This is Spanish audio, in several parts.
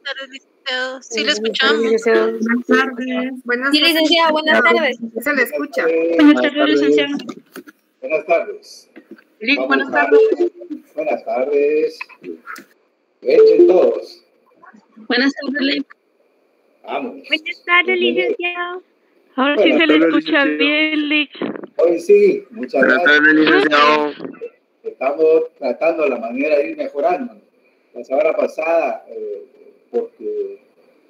tardes, licenciado. Sí, le escuchamos. Buenas tardes. Sí, licenciado, buenas tardes. Se le escucha. Buenas tardes, licenciado. Buenas tardes. Buenas tardes. Buenas tardes. Entren todos. Buenas tardes, Lic. Vamos. Buenas tardes, licenciado. Ahora sí se le escucha bien, Lic. Hoy sí, muchas Buenas gracias. tardes, licenciado. Estamos tratando la manera de ir mejorando. La semana pasada, porque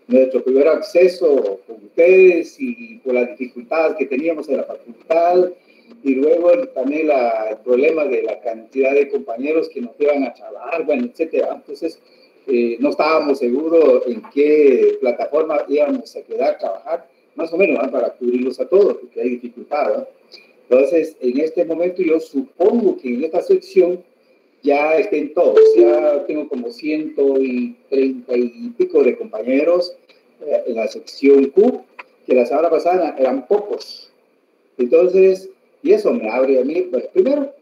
nuestro primer acceso con ustedes y por las dificultades que teníamos en la facultad, y luego también el problema de la cantidad de compañeros que nos iban a charlar, bueno, etcétera. Entonces, no estábamos seguros en qué plataforma íbamos a quedar a trabajar, más o menos, ¿no? Para cubrirlos a todos, porque hay dificultades, ¿no? Entonces, en este momento yo supongo que en esta sección ya estén todos. Ya tengo como 130 y pico de compañeros en la sección Q, que la semana pasada eran pocos. Entonces, y eso me abre a mí, bueno, primero,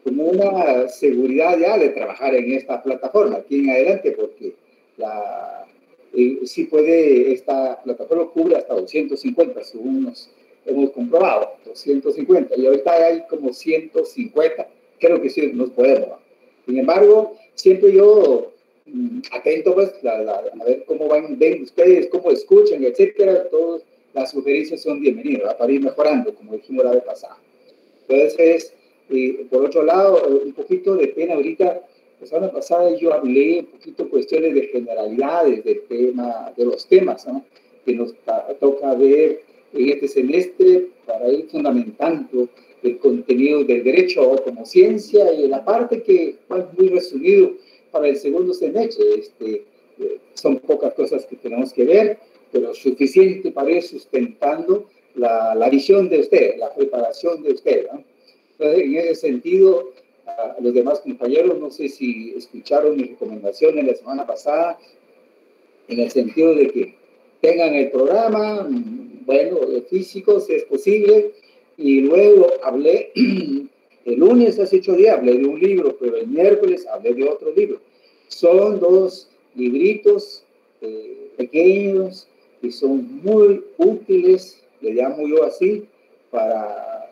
como una seguridad ya de trabajar en esta plataforma aquí en adelante, porque sí puede, esta plataforma cubre hasta 250, según nos hemos comprobado, 250, y ahorita hay como 150, creo que sí nos podemos. Sin embargo, siempre yo atento pues a ver cómo ven ustedes, cómo escuchan, etcétera. Todas las sugerencias son bienvenidas, ¿verdad? Para ir mejorando, como dijimos la vez pasada. Entonces, por otro lado, un poquito de pena ahorita. La semana pasada yo hablé un poquito cuestiones de generalidades del tema, de los temas, ¿no? Que nos toca ver en este semestre para ir fundamentando el contenido del derecho como ciencia, y la parte que fue muy resumido para el segundo semestre. Son pocas cosas que tenemos que ver, pero suficiente para ir sustentando la visión de usted, la preparación de usted, ¿no? Entonces, en ese sentido, a los demás compañeros, no sé si escucharon mis recomendaciones la semana pasada, en el sentido de que tengan el programa, bueno, físico, si es posible, y luego hablé, el lunes hace 8 días hablé de un libro, pero el miércoles hablé de otro libro. Son 2 libritos pequeños y son muy útiles, le llamo yo así, para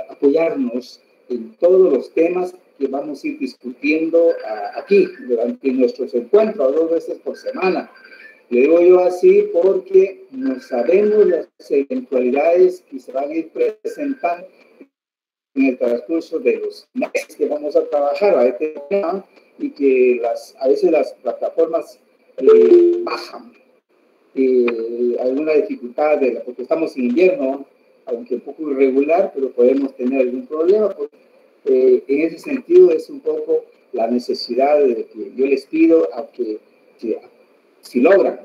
apoyarnos en todos los temas que vamos a ir discutiendo aquí durante nuestros encuentros 2 veces por semana. Le digo yo así porque no sabemos las eventualidades que se van a ir presentando en el transcurso de los meses que vamos a trabajar a este tema, y que a veces las plataformas bajan. Alguna dificultad, porque estamos en invierno, aunque un poco irregular, pero podemos tener algún problema. En ese sentido es un poco la necesidad de que yo les pido a que si logran,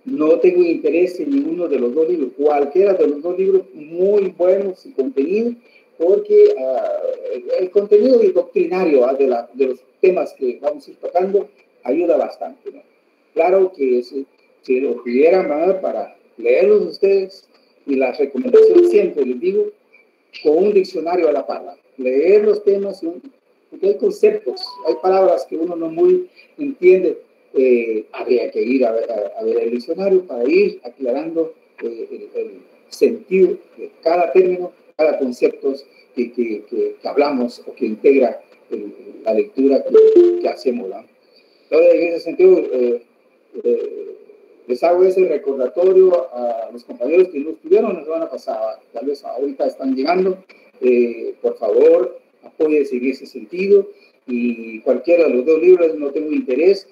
no tengo interés en ninguno de los 2 libros, cualquiera de los 2 libros muy buenos y contenido, porque el contenido doctrinario de los temas que vamos a ir tocando ayuda bastante, ¿no? Claro que si lo pidieran para leerlos ustedes, y la recomendación siempre les digo, con un diccionario a la par, leer los temas, porque hay conceptos, hay palabras que uno no muy entiende. Habría que ir a ver el diccionario para ir aclarando el sentido de cada término, cada concepto que hablamos o que integra la lectura que hacemos, ¿no? Entonces, en ese sentido, les hago ese recordatorio a los compañeros que no estuvieron la semana pasada, tal vez ahorita están llegando. Por favor, apóyense en ese sentido, y cualquiera de los 2 libros no tengo interés,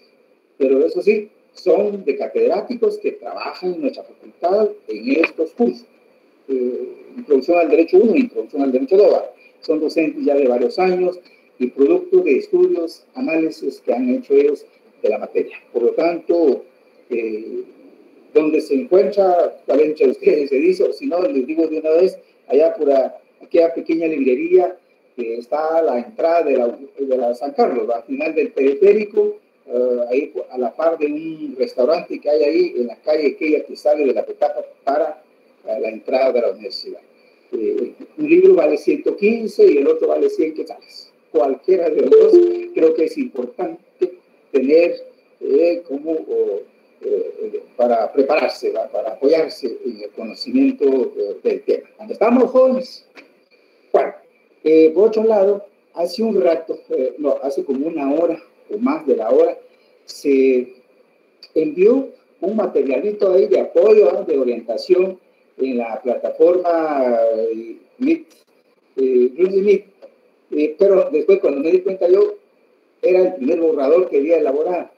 pero eso sí, son de catedráticos que trabajan en nuestra facultad en estos cursos. Introducción al Derecho 1 y Introducción al Derecho 2. Son docentes ya de varios años y producto de estudios, análisis que han hecho ellos de la materia. Por lo tanto, donde se encuentra, tal vez entre ustedes se dice, o si no, les digo de una vez, allá por aquella pequeña librería que está a la entrada de la San Carlos, al final del periférico, ahí a la par de un restaurante que hay ahí en la calle aquella que sale de la Petapa para la entrada de la universidad. Un libro vale 115 y el otro vale 100 quetzales. Cualquiera de los dos, creo que es importante tener para prepararse, para apoyarse en el conocimiento del tema. ¿Estamos, jóvenes? Bueno, por otro lado, hace un rato, hace como una hora o más de la hora, se envió un materialito ahí de apoyo, de orientación en la plataforma Meet, pero después cuando me di cuenta yo, era el primer borrador que había elaborado.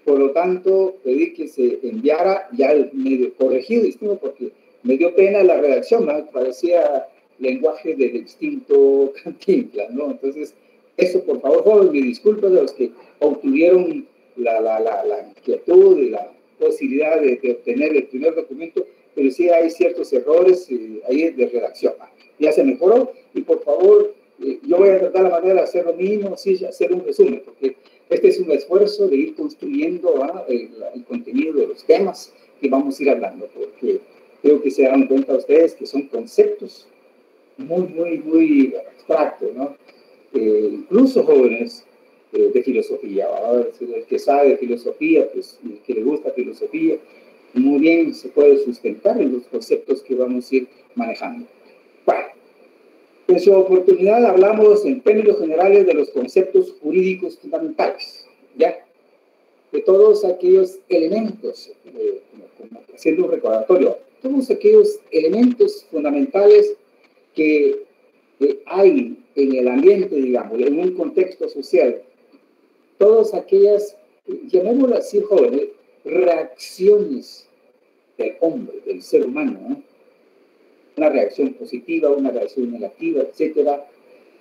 Por lo tanto, pedí que se enviara ya el medio corregido, distinto, porque me dio pena la redacción, me parecía lenguaje de distinto Cantinflas, ¿no? Entonces, eso, por favor, joven, me disculpo de los que obtuvieron la inquietud y la posibilidad de obtener el primer documento, pero sí hay ciertos errores ahí de redacción. Ya se mejoró y, por favor, yo voy a tratar la manera de hacer lo mismo, sí, hacer un resumen, porque este es un esfuerzo de ir construyendo el contenido de los temas que vamos a ir hablando, porque creo que se dan cuenta ustedes que son conceptos muy abstractos, ¿no? Incluso jóvenes de filosofía, el que sabe de filosofía, pues, el que le gusta filosofía, muy bien se puede sustentar en los conceptos que vamos a ir manejando. Bueno, en su oportunidad hablamos en términos generales de los conceptos jurídicos fundamentales, ¿ya? De todos aquellos elementos, como haciendo un recordatorio, todos aquellos elementos fundamentales que hay en el ambiente, digamos, en un contexto social, todas aquellas, llamémoslo así, jóvenes, reacciones del hombre, del ser humano, ¿no? Una reacción positiva, una reacción negativa, etcétera.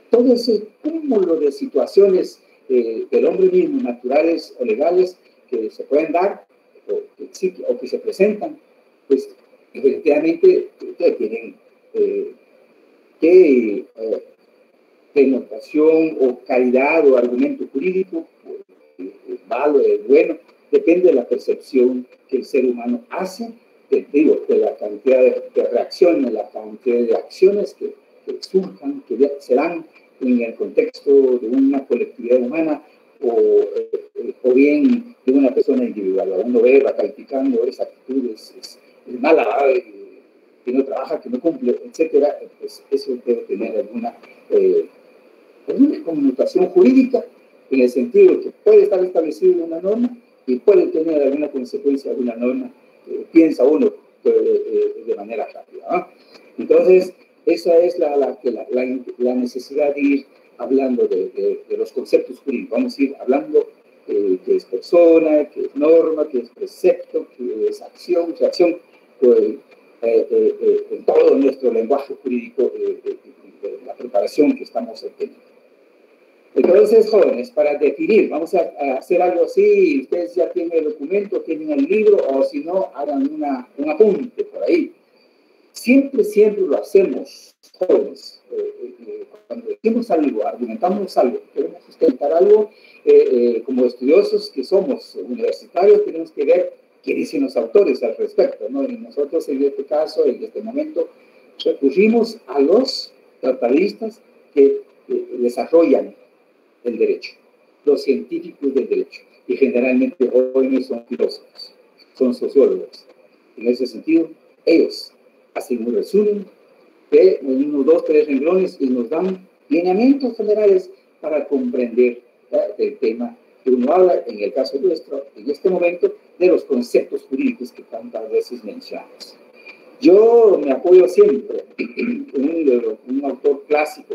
Todo ese cúmulo de situaciones del hombre mismo, naturales o legales, que se pueden dar o que se presentan, pues efectivamente tienen denotación o calidad o argumento jurídico, malo, bueno, depende de la percepción que el ser humano hace, de la cantidad de reacciones, la cantidad de acciones que surjan, que se dan en el contexto de una colectividad humana o bien de una persona individual. Uno ve, va calificando esa actitud, es mala, que no trabaja, que no cumple, etcétera, pues eso debe tener alguna connotación jurídica, en el sentido de que puede estar establecido en una norma y puede tener alguna consecuencia de una norma, piensa uno de manera rápida, ¿no? Entonces, esa es la necesidad de ir hablando de los conceptos jurídicos. Vamos a ir hablando qué es persona, qué es norma, qué es precepto, qué es acción, reacción, en todo nuestro lenguaje jurídico, la preparación que estamos teniendo. Entonces, jóvenes, para definir, vamos a hacer algo así, ustedes ya tienen el documento, tienen el libro, o si no, hagan un apunte por ahí. Siempre lo hacemos, jóvenes. Cuando decimos algo, argumentamos algo, queremos sustentar algo, como estudiosos que somos universitarios, tenemos que ver qué dicen los autores al respecto, ¿no? Y nosotros, en este caso, en este momento, recurrimos a los tratadistas que desarrollan el derecho, los científicos del derecho, y generalmente jóvenes son filósofos, son sociólogos. En ese sentido, ellos hacen un resumen de 1, 2, 3 renglones y nos dan lineamientos generales para comprender el tema que uno habla, en el caso nuestro, en este momento, de los conceptos jurídicos que tantas veces mencionamos. Yo me apoyo siempre en un autor clásico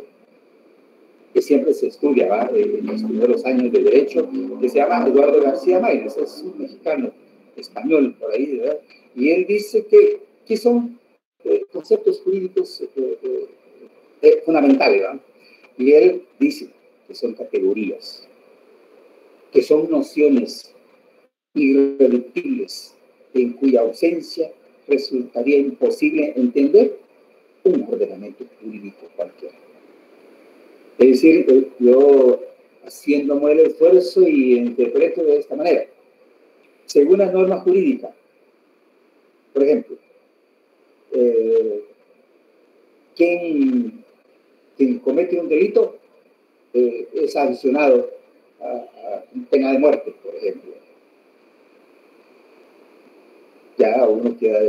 que siempre se estudia en los primeros años de Derecho, que se llama Eduardo García Maynes, es un mexicano español por ahí, ¿verdad? Y él dice que son conceptos jurídicos fundamentales, ¿verdad? Y él dice que son categorías, que son nociones irreductibles, en cuya ausencia resultaría imposible entender un ordenamiento jurídico cualquiera. Es decir, yo haciéndome el esfuerzo y interpreto de esta manera. Según las normas jurídicas, por ejemplo, quien comete un delito es sancionado a pena de muerte, por ejemplo. ya uno queda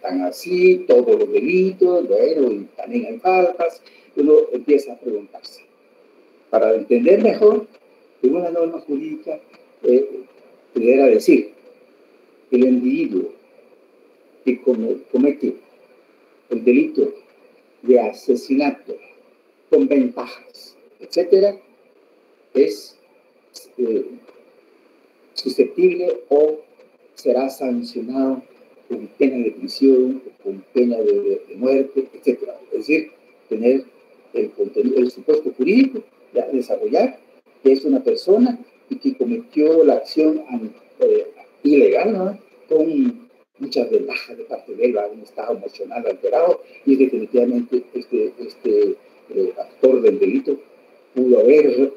tan así, todos los delitos, bueno, y también hay faltas, uno empieza a preguntarse. Para entender mejor, en una norma jurídica, pudiera decir, el individuo que comete el delito de asesinato con ventajas, etcétera, es susceptible o será sancionado con pena de prisión, con pena de muerte, etcétera. Es decir, tener el supuesto jurídico, ya desarrollar que es una persona y que cometió la acción ilegal, ¿no? Con muchas ventajas de parte de él, un estado emocional alterado, y definitivamente este actor del delito pudo haber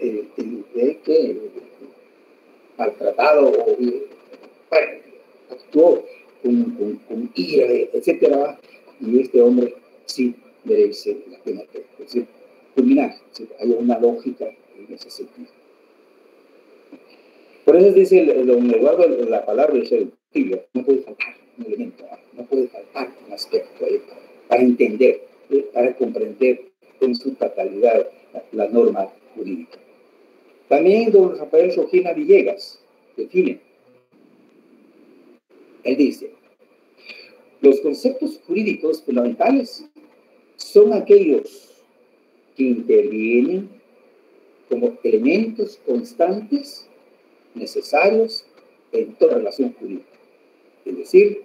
maltratado o actuó con ira, etcétera, y este hombre sí merece la pena, es decir, culminar, hay una lógica en ese sentido. Por eso dice don Eduardo, la palabra irreductible, no puede faltar un elemento, no puede faltar un aspecto ahí para entender, para comprender en su totalidad la norma jurídica. También don Rafael Sojina Villegas define, él dice, los conceptos jurídicos fundamentales son aquellos que intervienen como elementos constantes necesarios en toda relación jurídica, es decir,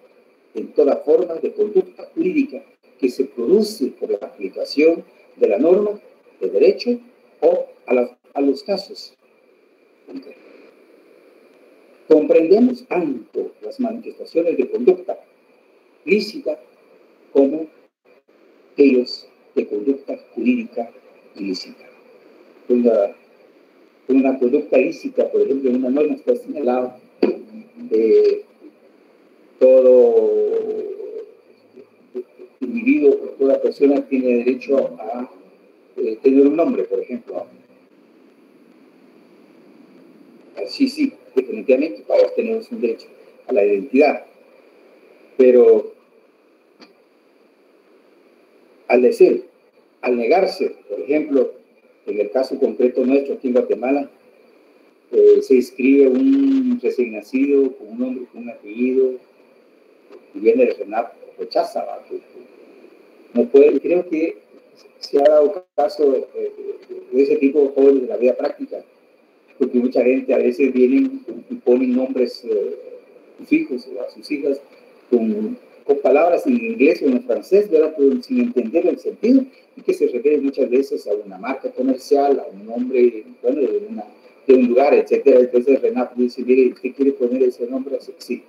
en toda forma de conducta jurídica que se produce por la aplicación de la norma de derecho o a los casos concretos. Comprendemos tanto las manifestaciones de conducta lícita como aquellos de conducta jurídica ilícita. Una conducta lícita, por ejemplo, en una norma está señalado todo individuo, toda persona tiene derecho a tener un nombre, por ejemplo. Sí, definitivamente, todos tenemos un derecho a la identidad. Pero al negarse, por ejemplo, en el caso concreto nuestro aquí en Guatemala, se inscribe un recién nacido con un nombre, con un apellido, y viene de RENAP, rechaza, no puede, creo que se ha dado caso de ese tipo de jóvenes de la vida práctica, porque mucha gente a veces vienen y ponen nombres a sus hijos o a sus hijas con palabras en inglés o en francés, ¿verdad? Pero sin entender el sentido, y que se refiere muchas veces a una marca comercial, a un nombre, bueno, de un lugar, etcétera. Entonces RENAP dice, mire, ¿usted quiere poner ese nombre? Sí.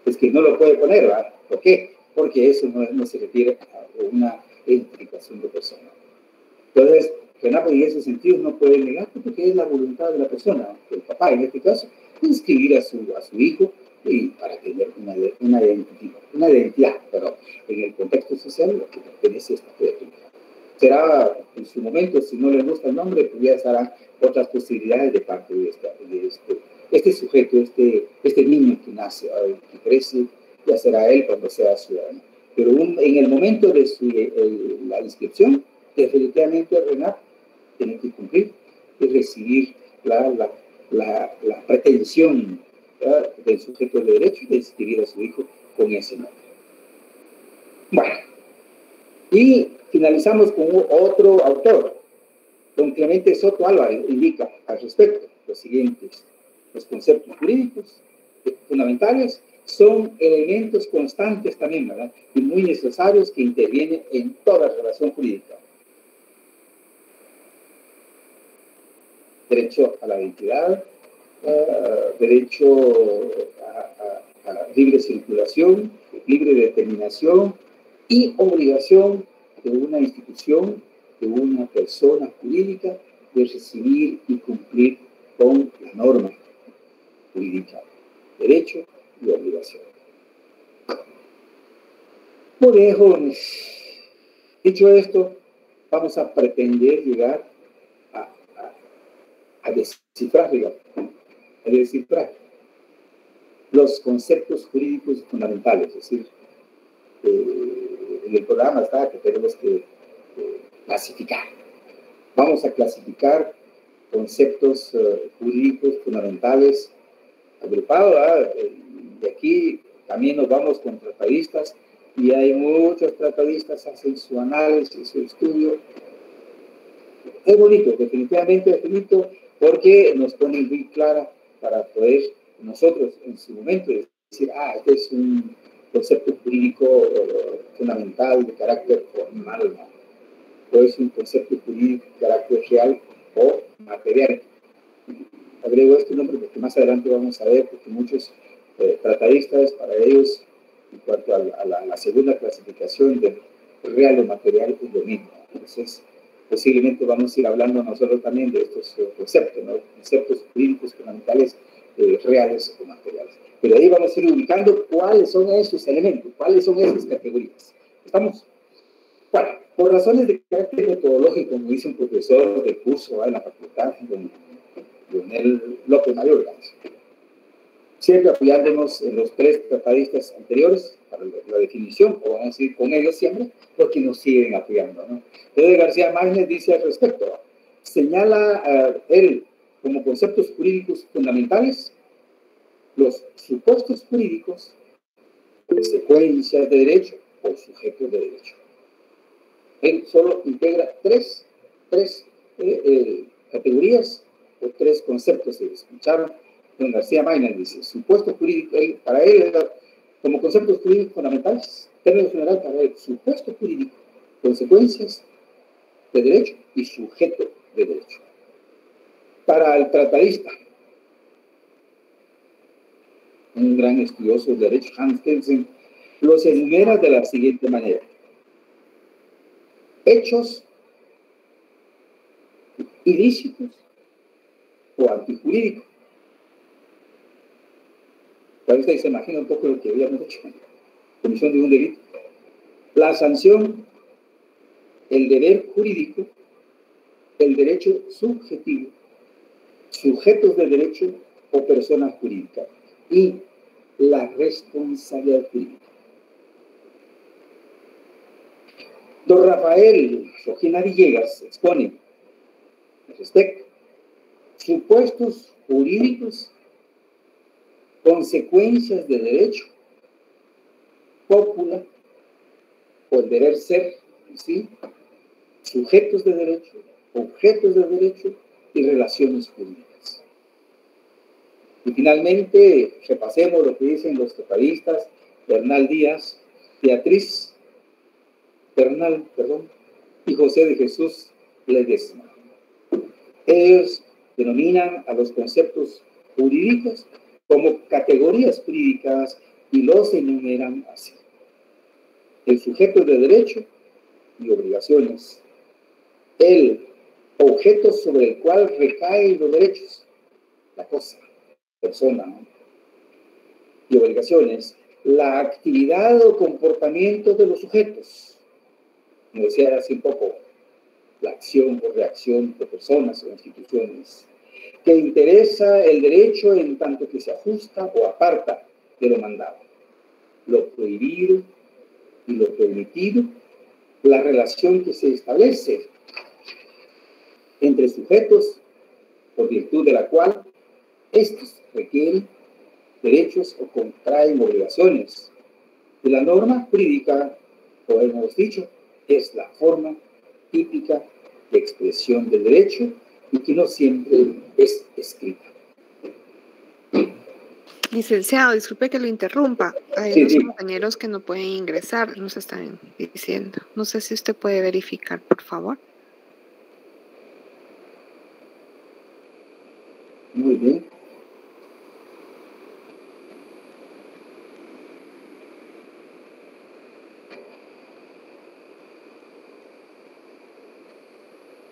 Es que no lo puede poner, ¿verdad? ¿Por qué? Porque eso no se refiere a una identificación de persona. Entonces, RENAP en ese sentido no puede negar porque es la voluntad de la persona, el papá en este caso, inscribir a su hijo y para tener una identidad, pero en el contexto social lo que pertenece a esta criatura. Será en su momento, si no le gusta el nombre, pues ya estarán otras posibilidades de parte de este sujeto, este niño que nace, que crece, ya será él cuando sea ciudadano. Pero en el momento de la inscripción, definitivamente RENAP tiene que cumplir y recibir la pretensión, ¿verdad?, del sujeto de derecho de inscribir a su hijo con ese nombre. Bueno, y finalizamos con otro autor, don Clemente Soto Álvarez, indica al respecto los siguientes: los conceptos jurídicos fundamentales son elementos constantes también, ¿verdad?, y muy necesarios que intervienen en toda relación jurídica. Derecho a la identidad, derecho a libre circulación, libre determinación y obligación de una institución, de una persona jurídica, de recibir y cumplir con la norma jurídica, derecho y obligación. Muy bien, jóvenes. Dicho esto, vamos a pretender llegar a descifrar, digamos, a descifrar los conceptos jurídicos fundamentales, es decir, en el programa está que tenemos que clasificar. Vamos a clasificar conceptos jurídicos fundamentales agrupados, ¿verdad? Y aquí también nos vamos con tratadistas, y hay muchos tratadistas, hacen su análisis, su estudio. Es bonito, definitivamente es bonito, porque nos pone muy clara para poder nosotros en su momento decir, este es un concepto jurídico fundamental de carácter formal, ¿no? O es un concepto jurídico de carácter real o material. Agrego este nombre porque más adelante vamos a ver, porque muchos tratadistas, para ellos, en cuanto a la segunda clasificación de real o material, es lo mismo. Entonces, posiblemente vamos a ir hablando nosotros también de estos conceptos, ¿no? Conceptos jurídicos fundamentales reales o materiales. Pero ahí vamos a ir ubicando cuáles son esos elementos, cuáles son esas categorías. ¿Estamos? Bueno, por razones de carácter metodológico, como dice un profesor del curso en la facultad, don Leonel López Mayorga, siempre apoyándonos en los tres tratadistas anteriores para la definición, o vamos a decir con ellos siempre, porque nos siguen apoyando, ¿no? Pedro García Márquez dice al respecto, señala él como conceptos jurídicos fundamentales los supuestos jurídicos, secuencias de derecho o sujetos de derecho. Él solo integra tres categorías o tres conceptos que escucharon. Don García Márquez dice, supuesto jurídico, para él, como conceptos jurídicos fundamentales, término general para él, supuesto jurídico, consecuencias de derecho y sujeto de derecho. Para el tratadista, un gran estudioso del derecho, Hans Kelsen, los enumera de la siguiente manera. Hechos ilícitos o antijurídicos. Para usted se imagina un poco lo que habíamos hecho. Comisión de un delito. La sanción, el deber jurídico, el derecho subjetivo, sujetos de derecho o personas jurídicas y la responsabilidad jurídica. Don Rafael Rojina Villegas expone al respecto supuestos jurídicos, consecuencias de derecho, cópula o el deber ser, ¿sí? Sujetos de derecho, objetos de derecho y relaciones jurídicas. Y finalmente, repasemos lo que dicen los tratadistas Bernal Díaz, Beatriz Bernal, y José de Jesús Ledesma. Ellos denominan a los conceptos jurídicos como categorías jurídicas y los enumeran así. El sujeto de derecho y obligaciones. El objeto sobre el cual recaen los derechos. La cosa, persona, ¿no? Y obligaciones. La actividad o comportamiento de los sujetos. Como decía hace un poco, la acción o reacción de personas o instituciones, que interesa el derecho en tanto que se ajusta o aparta de lo mandado, lo prohibido y lo permitido, la relación que se establece entre sujetos por virtud de la cual estos requieren derechos o contraen obligaciones. Y la norma jurídica, como hemos dicho, es la forma típica de expresión del derecho y que no siempre es escrita. Licenciado, disculpe que lo interrumpa. Hay Sí, unos sí. compañeros que no pueden ingresar, nos están diciendo. No sé si usted puede verificar, por favor. Muy bien.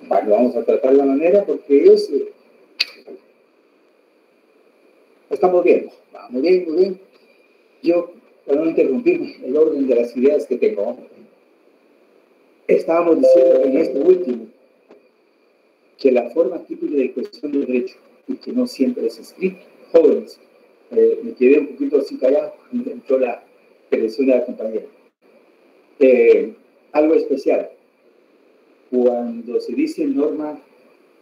Bueno, vamos a tratar la manera porque ellos estamos viendo. Muy bien, muy bien. Yo, para no interrumpir el orden de las ideas que tengo, estábamos diciendo en este último que la forma típica de expresión del derecho y que no siempre es escrita, jóvenes, Me quedé un poquito así callado cuando entró la televisión de la compañera. Algo especial. Cuando se dice norma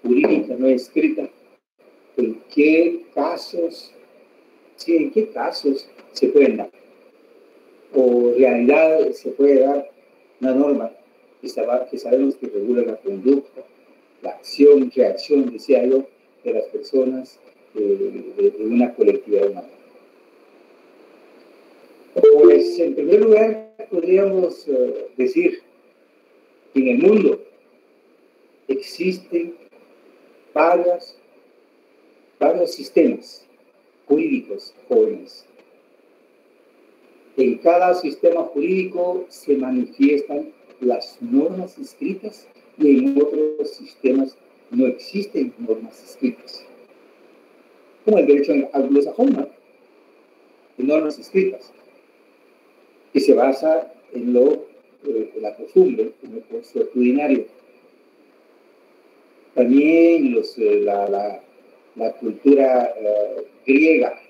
jurídica no escrita, ¿en qué casos se pueden dar? O en realidad se puede dar una norma que sabemos que regula la conducta, la acción, reacción, decía yo, de las personas de una colectividad humana. Pues, en primer lugar, podríamos decir que en el mundo existen varios sistemas jurídicos jóvenes. En cada sistema jurídico se manifiestan las normas escritas y en otros sistemas no existen normas escritas. Como el derecho anglosajón, ¿no? En normas escritas, que se basa en la costumbre, en lo consuetudinario. También la cultura griega,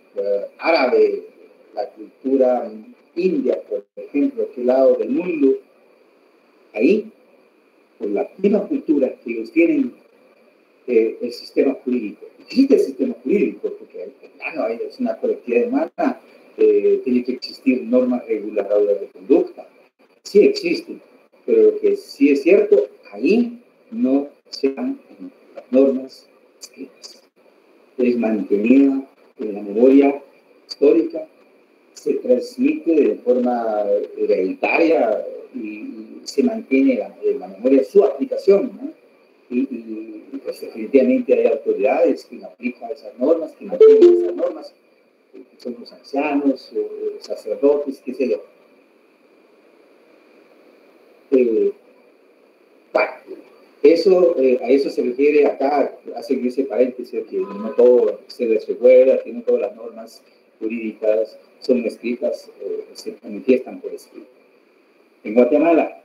árabe, la cultura india, por ejemplo, aquel lado del mundo, ahí, por la misma cultura que ellos tienen, el sistema jurídico. Existe el sistema jurídico, porque es una colectividad humana, tiene que existir normas reguladoras de conducta. Sí existen, pero lo que sí es cierto, ahí no se dan las normas escritas. Es mantenida en la memoria histórica, se transmite de forma hereditaria y se mantiene en la memoria su aplicación, ¿no? Y pues definitivamente hay autoridades que aplican esas normas, que mantienen esas normas, que son los ancianos, sacerdotes, qué sé yo. A eso se refiere acá, hace ese paréntesis, que no todo se les recuerda, que no todas las normas jurídicas son escritas, se manifiestan por escrito. En Guatemala,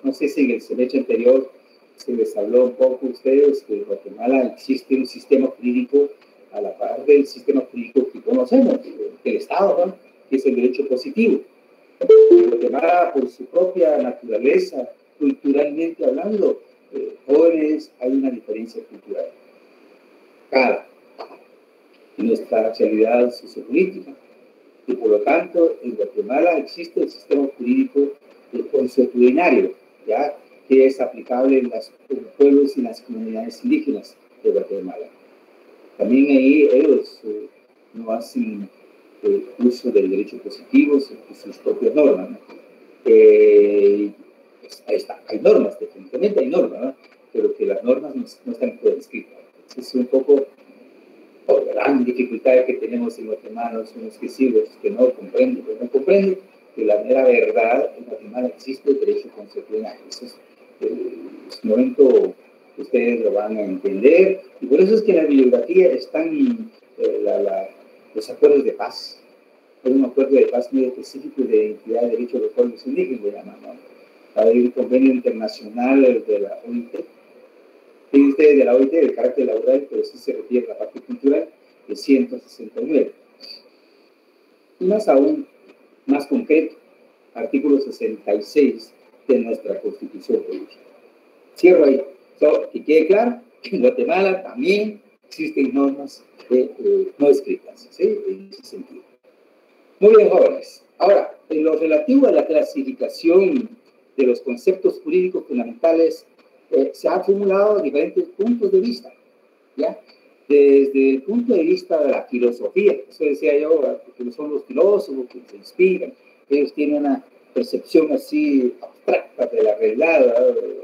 no sé si en el semestre anterior se les habló un poco a ustedes que en Guatemala existe un sistema jurídico a la par del sistema jurídico que conocemos, del Estado, ¿no? Que es el derecho positivo. En Guatemala, por su propia naturaleza, culturalmente hablando, jóvenes, hay una diferencia cultural. En nuestra realidad sociopolítica. Y por lo tanto, en Guatemala existe el sistema jurídico consuetudinario, ¿ya? Que es aplicable en los pueblos y las comunidades indígenas de Guatemala. También ahí ellos no hacen uso del derecho positivo, sus propias normas, ¿no? Ahí está, hay normas, definitivamente hay normas, ¿no? Pero que las normas no están por escrito. Es un poco por la gran dificultad que tenemos en Guatemala, son los que sí, los que no comprenden, pues no comprenden que la mera verdad en Guatemala existe el derecho consuetudinario. Eso es un momento que ustedes lo van a entender, y por eso es que en la bibliografía están los acuerdos de paz. Hay un acuerdo de paz muy específico de identidad de derechos de los pueblos indígenas, se llama, ¿no? Hay un convenio internacional de la OIT, tiene ustedes de la OIT, de carácter laboral, pero sí se refiere a la parte cultural, de 169. Y más aún, más concreto, artículo 66 de nuestra Constitución Política. Cierro ahí. Que quede claro que en Guatemala también existen normas no escritas, ¿sí? En ese sentido. Muy bien, jóvenes. Ahora, en lo relativo a la clasificación de los conceptos jurídicos fundamentales, se han formulado diferentes puntos de vista, ¿ya? Desde el punto de vista de la filosofía, eso decía yo, que son los filósofos que se inspiran, ellos tienen una percepción así abstracta de la realidad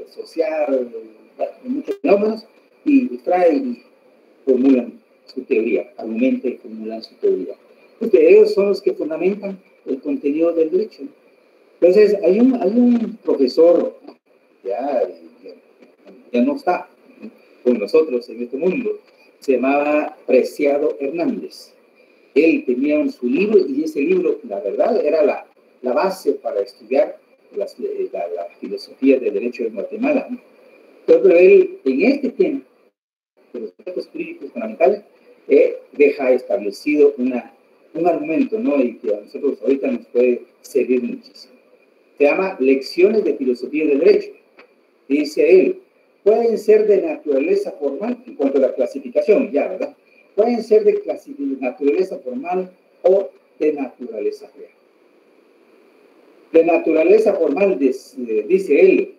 social, de muchos fenómenos, y traen y formulan su teoría, argumentan y formulan su teoría. Porque ellos son los que fundamentan el contenido del derecho. Entonces, hay un profesor, ya no está con nosotros en este mundo, se llamaba Preciado Hernández. Él tenía su libro, y ese libro, la verdad, era la base para estudiar la filosofía del derecho de Guatemala, ¿no? Pero él, en este tema, de los aspectos jurídicos fundamentales, deja establecido un argumento, ¿no? Y que a nosotros ahorita nos puede servir muchísimo. Se llama Lecciones de Filosofía del Derecho. Dice él, pueden ser de naturaleza formal, en cuanto a la clasificación, ya, ¿verdad? Pueden ser de naturaleza formal o de naturaleza real. De naturaleza formal, dice él,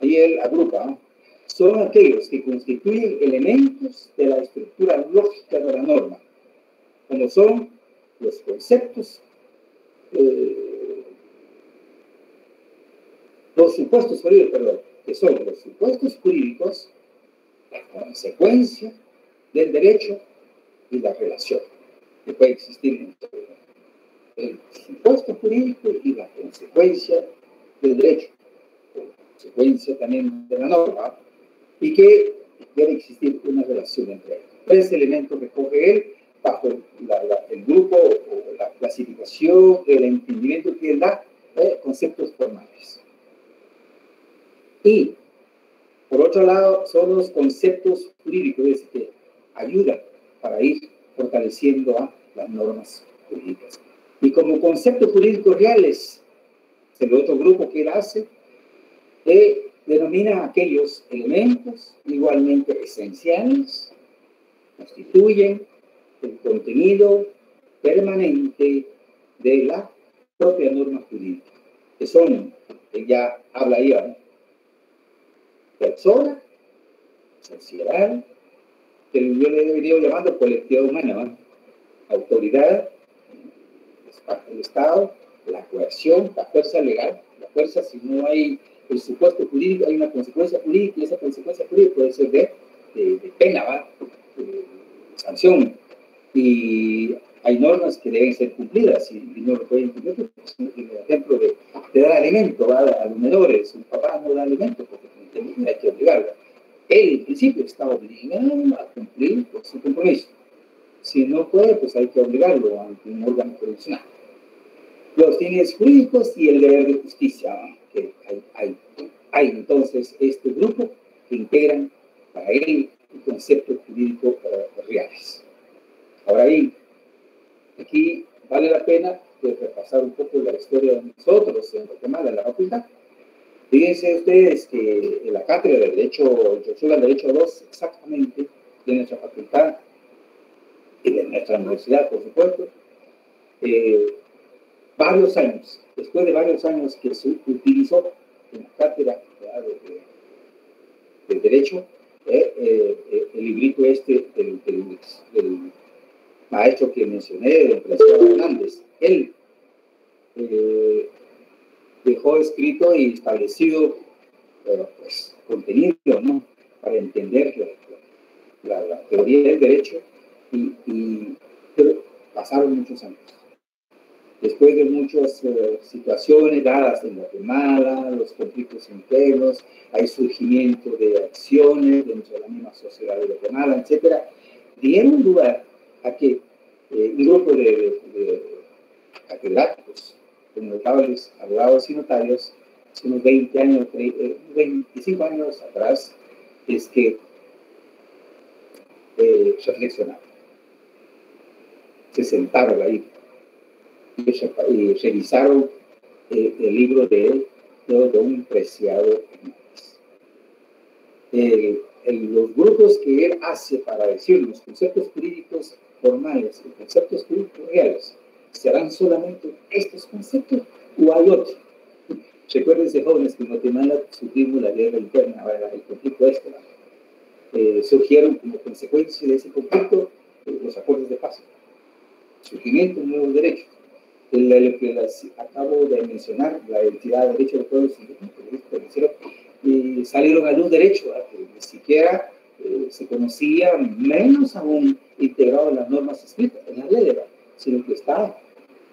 ahí él agrupa, ¿no? Son aquellos que constituyen elementos de la estructura lógica de la norma, como son los conceptos, los supuestos jurídicos, perdón, que son los supuestos jurídicos, la consecuencia del derecho y la relación que puede existir entre el supuesto jurídico y la consecuencia del derecho, la consecuencia también de la norma, y que debe existir una relación entre ellos. Tres elementos recoge él bajo el grupo o la clasificación, el entendimiento que él da de conceptos formales. Y, por otro lado, son los conceptos jurídicos, es decir, que ayudan para ir fortaleciendo a las normas jurídicas. Y como conceptos jurídicos reales, el otro grupo que él hace, denomina aquellos elementos igualmente esenciales, constituyen el contenido permanente de la propia norma jurídica, que son, ya habla ahí, ¿no? Persona, sociedad, que yo le he venido llamando colectividad humana, ¿no? Autoridad, el Estado, la coerción, la fuerza legal, la fuerza, si no hay el supuesto jurídico, hay una consecuencia jurídica, y esa consecuencia jurídica puede ser de pena, ¿va? De sanción, y hay normas que deben ser cumplidas, y no lo pueden cumplir. El ejemplo de dar alimento, ¿va? A los menores, un papá no da alimento porque hay que obligarlo. Él, en principio, está obligado a cumplir con su compromiso. Si no puede, pues hay que obligarlo ante un órgano jurisdiccional. Los fines jurídicos y el deber de justicia, ¿no? Que hay entonces este grupo que integran para él el concepto jurídico reales. Ahora bien, aquí vale la pena repasar un poco la historia de nosotros en Guatemala, en la facultad. Fíjense ustedes que en la cátedra de Derecho, yo soy el Derecho 2 exactamente de nuestra facultad y de nuestra universidad, por supuesto, varios años, después de varios años que se utilizó en la cátedra de Derecho, el librito del maestro que mencioné, del profesor Hernández. Él dejó escrito y establecido pues, contenido, ¿no? Para entender la teoría del derecho, pero pasaron muchos años. Después de muchas situaciones dadas en Guatemala, los conflictos internos, hay surgimiento de acciones dentro de la misma sociedad de Guatemala, etc., dieron lugar a que un grupo de catedráticos, notables, abogados y notarios, hace unos 20 años, 25 años atrás, es que reflexionaron. Se sentaron ahí y revisaron el libro de un preciado los grupos que él hace para decir los conceptos jurídicos formales y conceptos jurídicos reales, ¿serán solamente estos conceptos o hay otros? Recuérdense, jóvenes, que en Guatemala sufrimos la guerra interna, el conflicto surgieron como consecuencia de ese conflicto los acuerdos de paz, surgimiento de nuevos derechos. Lo que acabo de mencionar, la entidad de derecho de pueblos indígenas, salieron a luz derecho, que ni siquiera se conocía, menos aún integrado en las normas escritas, en la ley, sino que está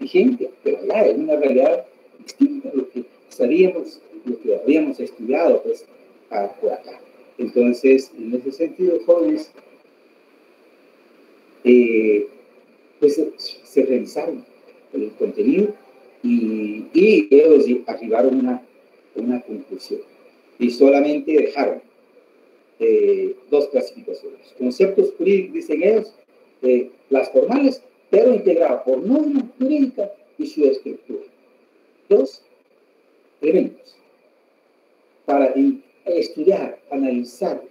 vigente, pero ya es una realidad distinta a lo que sabíamos, lo que habíamos estudiado pues, por acá. Entonces, en ese sentido, jóvenes, pues se revisaron el contenido y ellos arribaron a una conclusión y solamente dejaron dos clasificaciones. Conceptos jurídicos, dicen ellos, las formales, pero integrado por norma jurídica y su estructura. Dos elementos para estudiar, analizar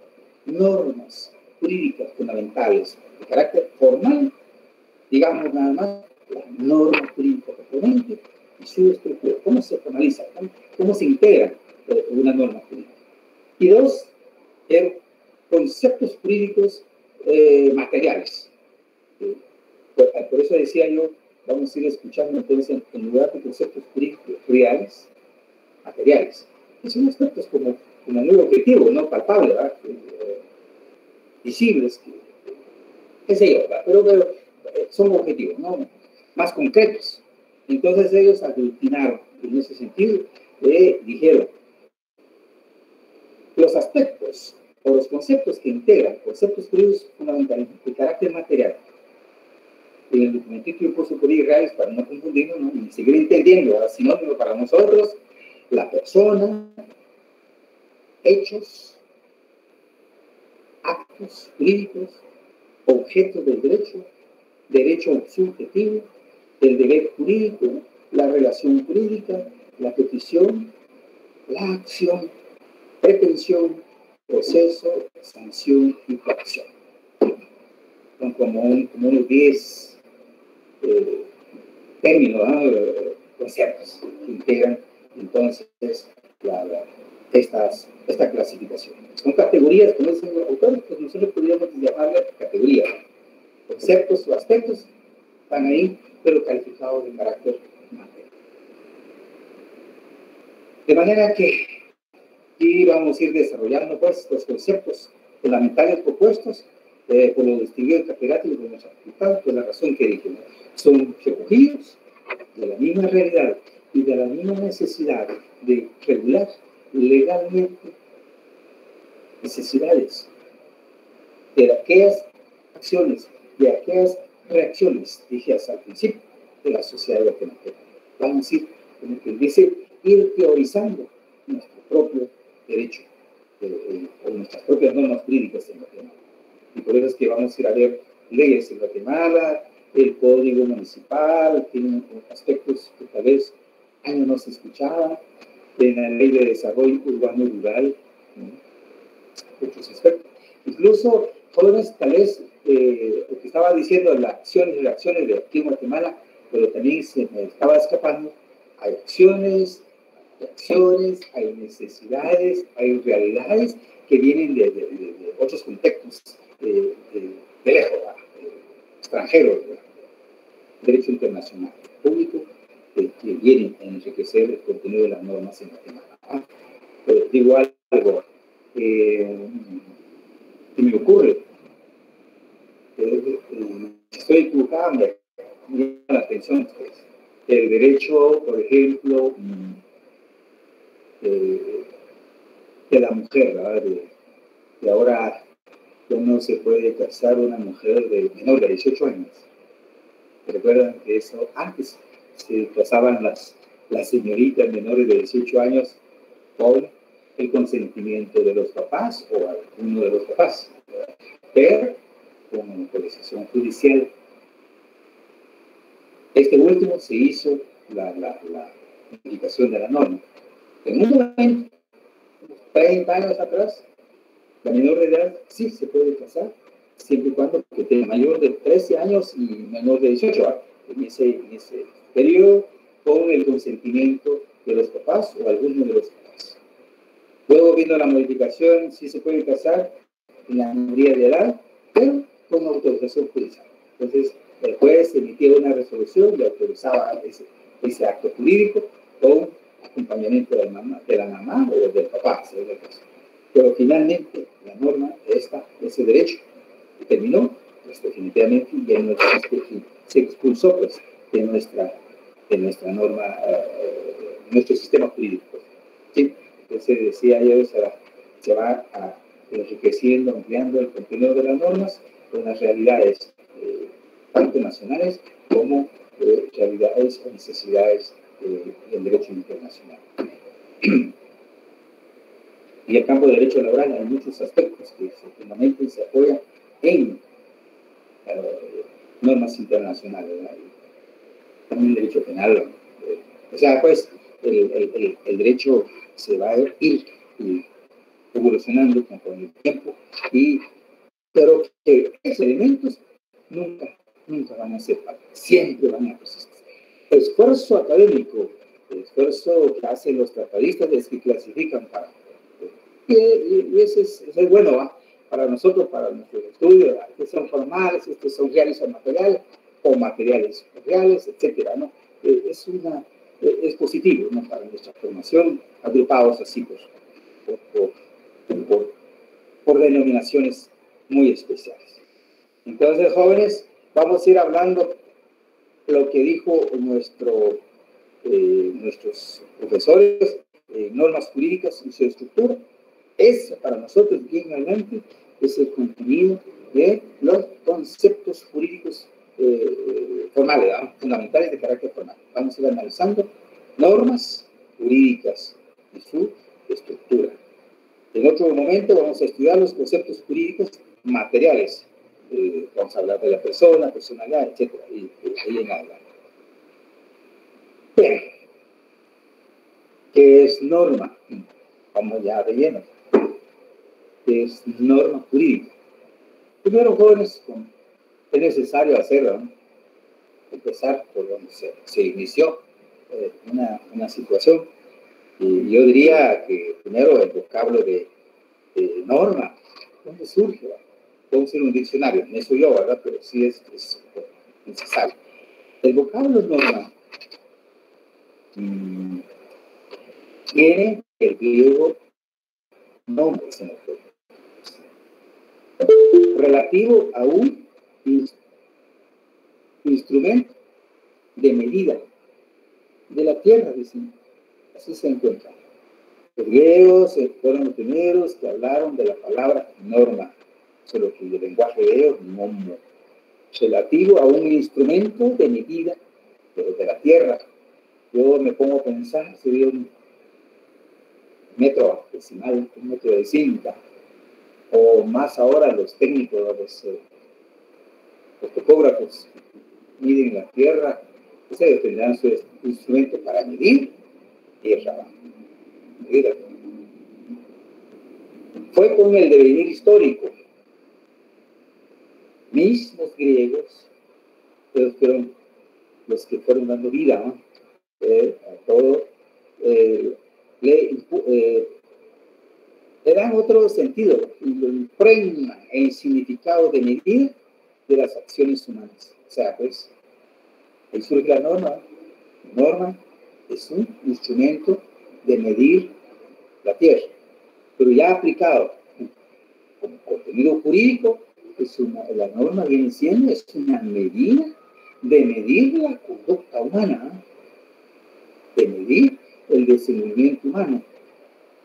normas jurídicas fundamentales de carácter formal, digamos nada más, la norma jurídica proponente y su estructura, cómo se formaliza, cómo se integra una norma jurídica. Y dos, conceptos jurídicos materiales. Por eso decía yo, vamos a ir escuchando entonces, en lugar de conceptos jurídicos reales, materiales, que son aspectos como muy objetivos, no palpables, ¿verdad? Visibles, qué sé yo, pero son objetivos, ¿no? Más concretos. Entonces ellos aglutinaron en ese sentido, dijeron, los aspectos o los conceptos que integran conceptos jurídicos fundamentales de carácter material. En el documentito yo puse por ahí reales para no confundirnos, ¿no? Y seguir entendiendo, ¿verdad? Sinónimo para nosotros, la persona, hechos, actos jurídicos, objetos del derecho subjetivo, el deber jurídico, la relación jurídica, la petición, la acción, pretensión, proceso, sanción y coacción. Son como unos 10 términos, conceptos que integran entonces esta clasificación. Son categorías, como dicen los autores, pues nosotros podríamos llamarlas categorías. Conceptos o aspectos están ahí, pero calificados de carácter material. De manera que aquí vamos a ir desarrollando pues los conceptos fundamentales propuestos por los distinguidos catedráticos de nuestra facultad, por la razón que dije, ¿no? Son recogidos de la misma realidad y de la misma necesidad de regular legalmente necesidades de aquellas acciones, de aquellas reacciones, dije hasta al principio, de la sociedad guatemalteca. Vamos a ir, como que dice, ir teorizando nuestro propio derecho o nuestras propias normas jurídicas en Guatemala. Y por eso es que vamos a ir a ver leyes en Guatemala, el código municipal, tiene aspectos que tal vez años no se escuchaban, en la ley de desarrollo urbano y rural, otros aspectos. Incluso jóvenes, tal vez, lo que estaba diciendo, las acciones y reacciones de aquí en Guatemala, pero también se me estaba escapando, hay acciones, hay necesidades, hay realidades que vienen de otros contextos de lejos, extranjeros, derecho internacional público, que vienen a enriquecer el contenido de las normas en Guatemala. Digo algo que me ocurre, estoy equivocado, me llama la atención, pues, el derecho, por ejemplo, de la mujer, ¿verdad? Que ahora ya no se puede casar una mujer de menor de 18 años. Recuerdan que eso antes se casaban las señoritas menores de 18 años con el consentimiento de los papás o alguno de los papás, ¿verdad? Pero con autorización judicial. Este último se hizo la modificación de la norma. En un momento, 30 años atrás, la menor de edad sí se puede casar, siempre y cuando tenga mayor de 13 años y menor de 18 en ese periodo, con el consentimiento de los papás o alguno de los papás. Luego vino la modificación, sí se puede casar en la mayoría de edad, pero con autorización judicial. Entonces, el juez emitía una resolución y autorizaba ese acto jurídico con acompañamiento de la mamá o del papá, si es el caso. Pero finalmente la norma, ese derecho, terminó, pues definitivamente ya no existe, se expulsó pues, de nuestra norma, nuestro sistema jurídico. ¿Sí? Entonces decía yo, se va enriqueciendo, ampliando el contenido de las normas con las realidades tanto nacionales como realidades o necesidades del derecho internacional. Y el campo de derecho laboral hay muchos aspectos que se fundamentan y se apoyan en normas internacionales, ¿no? También el derecho penal. O sea, pues, el derecho se va a ir evolucionando con el tiempo, pero que esos elementos nunca van a ser parte, siempre van a persistir. El esfuerzo académico, el esfuerzo que hacen los tratadistas es que clasifican para. Y eso es bueno, ¿va? Para nosotros, para nuestros estudios, estos son formales, estos son reales o materiales, o materiales reales, etcétera, ¿no? Es positivo, ¿no? Para nuestra formación, agrupados así por denominaciones muy especiales. Entonces, jóvenes, vamos a ir hablando lo que dijo nuestros profesores, normas jurídicas y su estructura. Eso para nosotros, bien adelante, es el contenido de los conceptos jurídicos formales, ¿no? Fundamentales de carácter formal. Vamos a ir analizando normas jurídicas y su estructura. En otro momento vamos a estudiar los conceptos jurídicos materiales. Vamos a hablar de la persona, personalidad, etc. Y ahí en adelante. Bien. ¿Qué es norma? Vamos ya de lleno. ¿Qué es norma jurídica? Primero, jóvenes, es necesario hacerlo, ¿no? Empezar por donde se inició una situación. Y yo diría que primero el vocablo de norma, ¿dónde surge? Puede ser un diccionario, no soy yo, ¿verdad? Pero sí es necesario. El vocablo norma tiene el griego nombres en el juego, relativo a un instrumento de medida de la tierra, dicen. Así se encuentra. Los griegos fueron los primeros que hablaron de la palabra norma, solo que el lenguaje de ellos, nomo, relativo a un instrumento de medida de la tierra. Yo me pongo a pensar, sería un metro decimal, un metro de cinta, o más ahora los técnicos, los topógrafos miden la tierra, ustedes tendrán su instrumento para medir tierra. Fue con el devenir histórico. Mismos griegos, ellos fueron los que fueron dando vida, ¿no? A todo, le dan otro sentido, y lo impregna el significado de medida de las acciones humanas. O sea, pues, ahí surge la norma. La norma es un instrumento de medir la tierra, pero ya aplicado como contenido jurídico, la norma viene siendo es una medida de medir la conducta humana, de medir el desenvolvimiento humano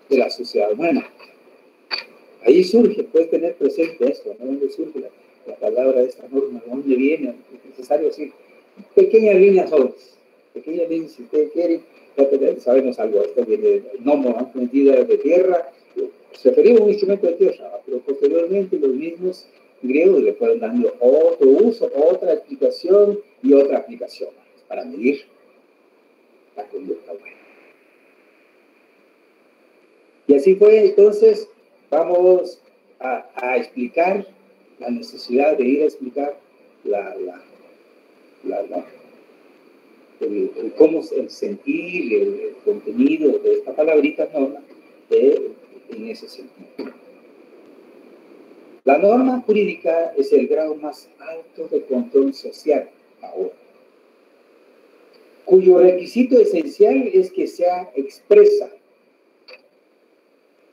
de la sociedad humana. Ahí surge, puedes tener presente esto, ¿no? ¿Dónde surge la palabra de esta norma? ¿De dónde viene? Es necesario decir pequeñas líneas jóvenes, pequeñas líneas, si ustedes quieren, sabemos algo, esto viene del nomo, medida de tierra, se refería a un instrumento de tierra, pero posteriormente los mismos griegos le fueron dando otro uso, otra explicación y otra aplicación para medir la conducta humana. Y así fue, entonces, vamos a explicar la necesidad de ir a explicar cómo el sentir, el contenido de esta palabrita norma en ese sentido. La norma jurídica es el grado más alto de control social ahora, cuyo requisito esencial es que sea expresa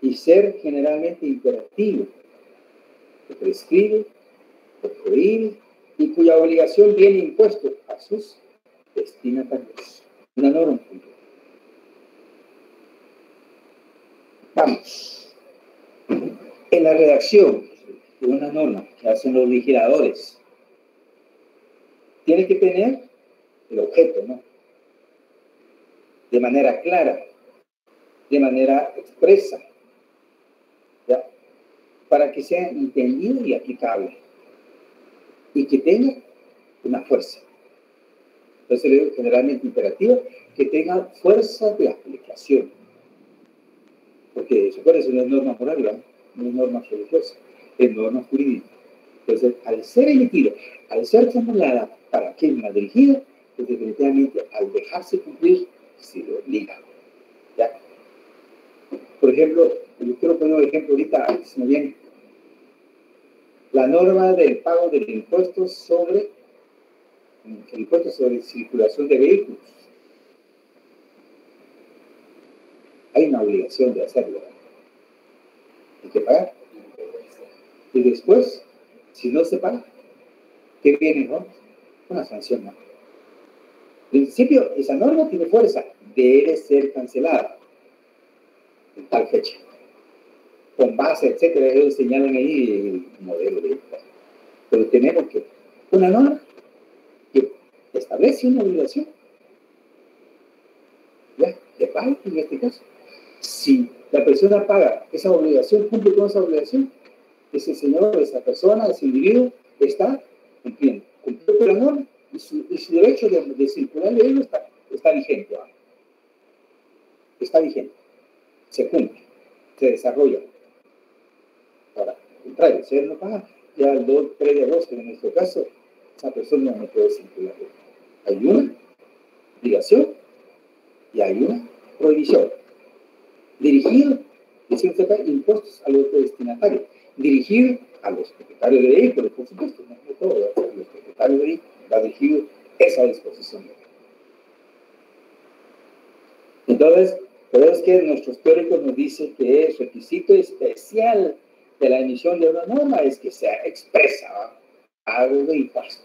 y ser generalmente imperativo, que prescribe, que prohíbe y cuya obligación viene impuesto a sus destinatarios. Una norma jurídica. Vamos. En la redacción de una norma que hacen los legisladores, tiene que tener el objeto, ¿no? De manera clara, de manera expresa, ¿ya? Para que sea entendido y aplicable. y que tenga una fuerza. Entonces, le digo generalmente imperativa, que tenga fuerza de aplicación. Porque, recuerden, no es norma moral, ¿verdad? No es norma religiosa, es norma jurídica. Entonces, al ser emitido, al ser formulada para quien la dirigida, pues definitivamente al dejarse cumplir, se lo obliga. ¿Ya? Por ejemplo, yo quiero poner un ejemplo ahorita, si me viene. La norma del pago del impuesto sobre circulación de vehículos. Hay una obligación de hacerlo. Hay que pagar. Y después, si no se paga, ¿qué viene, no? Una sanción, ¿no? En principio, esa norma tiene fuerza. Debe ser cancelada en tal fecha. Con base, etcétera, ellos señalan ahí el modelo de impuesto. Pero tenemos que una norma que establece una obligación. ¿Ya? De pago, en este caso. Si la persona paga esa obligación, cumple con esa obligación, ese señor, esa persona, ese individuo, está cumpliendo. Cumplió con la norma y su derecho de circular de ello está vigente. ¿Va? Está vigente. Se cumple. Se desarrolla. Ahora, al contrario, si él no paga, ya el 3 de agosto, en nuestro caso, esa persona no puede circular. Hay una obligación y hay una prohibición. Dirigido, decía usted acá, impuestos a los destinatarios. Dirigido a los propietarios de vehículos, por supuesto, no es todo, a los propietarios de vehículos, va dirigido esa disposición. Entonces, por eso es que nuestros teóricos nos dicen que el requisito especial de la emisión de una norma es que sea expresa, pago de impuesto.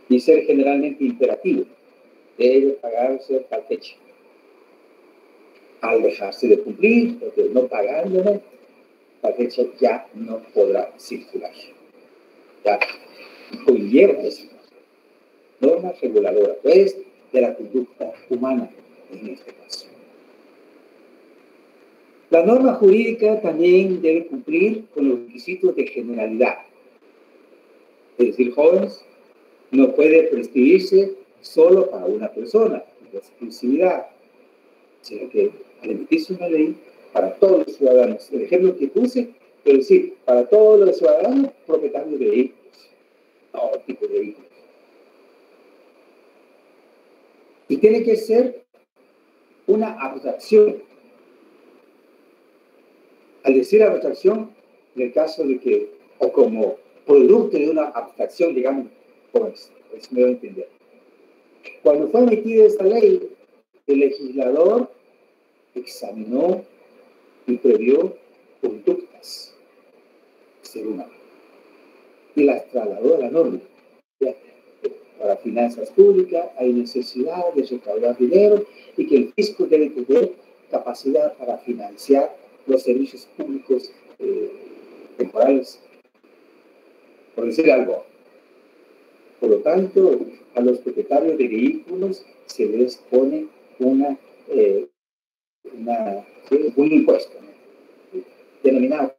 Y ser generalmente imperativo, debe pagarse tal fecha. Al dejarse de cumplir, porque no pagarlo, la fecha ya no podrá circular. Ya conlleva esa norma reguladora, pues, de la conducta humana en este caso. La norma jurídica también debe cumplir con los requisitos de generalidad. Es decir, jóvenes, no puede prescribirse solo para una persona, la exclusividad, sino que al emitirse una ley para todos los ciudadanos. El ejemplo que puse, pero decir, para todos los ciudadanos propietarios de vehículos, todo tipo de vehículos. Y tiene que ser una abstracción. Al decir abstracción, en el caso de que, o como producto de una abstracción, digamos, pues me voy a entender. Cuando fue emitida esta ley, el legislador examinó y previó conductas ser humano y las trasladó a la norma. Para finanzas públicas hay necesidad de recaudar dinero y que el fisco debe tener capacidad para financiar los servicios públicos temporales, por decir algo. Por lo tanto, a los propietarios de vehículos se les pone un impuesto, ¿no? Denominado,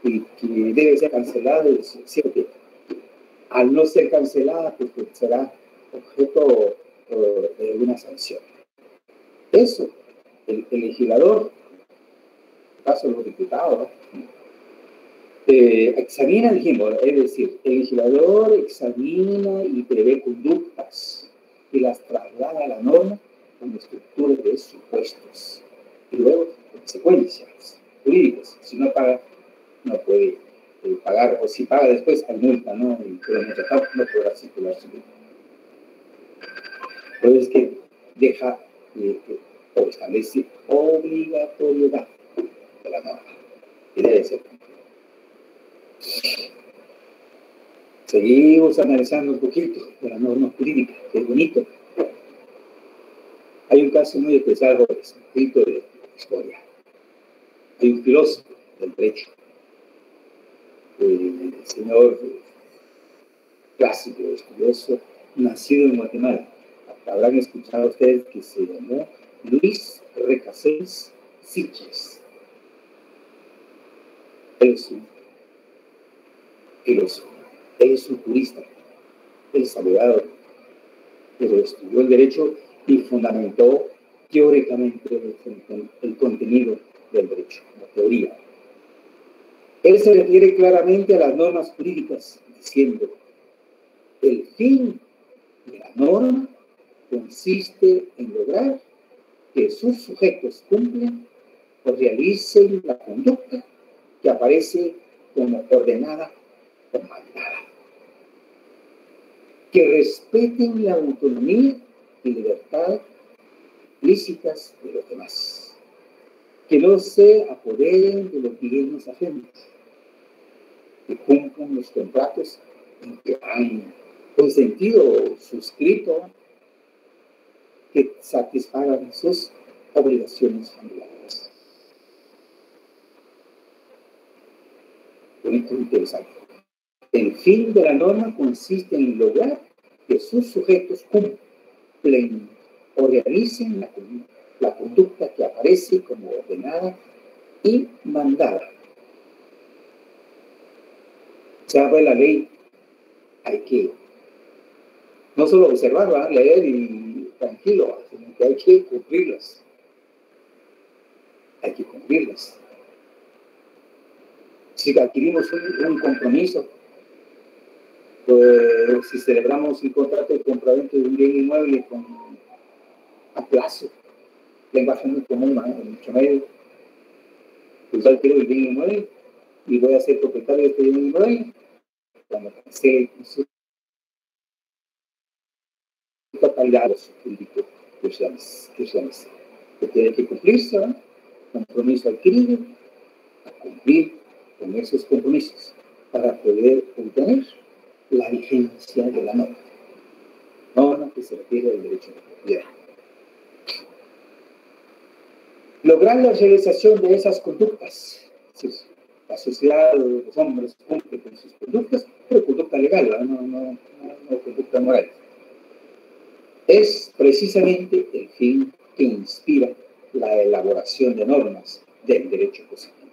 y que debe ser cancelado en cierto tiempo. Al no ser cancelada, pues será objeto de una sanción. Eso, el legislador, en el caso de los diputados, examina, dijimos, es decir, el legislador examina y prevé conductas y las traslada a la norma con estructura de supuestos y luego consecuencias jurídicas. Si no paga, no puede pagar, o si paga después hay multa, ¿no? Pero mientras tanto no podrá circular su vida. Entonces es que deja o establece obligatoriedad de la norma y debe ser. Seguimos analizando un poquito de la norma jurídica, que es bonito. Hay un caso muy especial, un poquito de historia. Hay un filósofo del derecho, el señor clásico, estudioso, nacido en Guatemala. Habrán escuchado ustedes que se llamó Luis Recasens Siches. Es un filósofo, él es un jurista, él es abogado, pero estudió el derecho y fundamentó teóricamente el contenido del derecho, la teoría. Él se refiere claramente a las normas jurídicas, diciendo: el fin de la norma consiste en lograr que sus sujetos cumplan o realicen la conducta que aparece como ordenada o mandada, que respeten la autonomía y libertad lícitas de los demás, que no se apoderen de los bienes ajenos, que cumplan los contratos en que han consentido o suscrito, que satisfagan sus obligaciones familiares. Bonito, interesante. El fin de la norma consiste en lograr que sus sujetos cumplen o realicen la conducta que aparece como ordenada y mandada. Se habla de la ley, hay que no solo observarla, leer y tranquilo, sino que hay que cumplirlas. Hay que cumplirlas. Si adquirimos un compromiso, pues, si celebramos un contrato de compraventa de un bien inmueble a plazo, lenguaje muy común, mucho medio, pues yo adquiero el bien inmueble y voy a ser propietario de este bien inmueble cuando cancele su totalidad jurídico que tiene que cumplirse, ¿no? Compromiso adquirido, a cumplir con esos compromisos para poder obtener la vigencia de la norma que se refiere al derecho de propiedad. Lograr la realización de esas conductas, la sociedad, los hombres cumplen con sus conductas, pero conducta legal, no conducta moral. Es precisamente el fin que inspira la elaboración de normas del derecho positivo.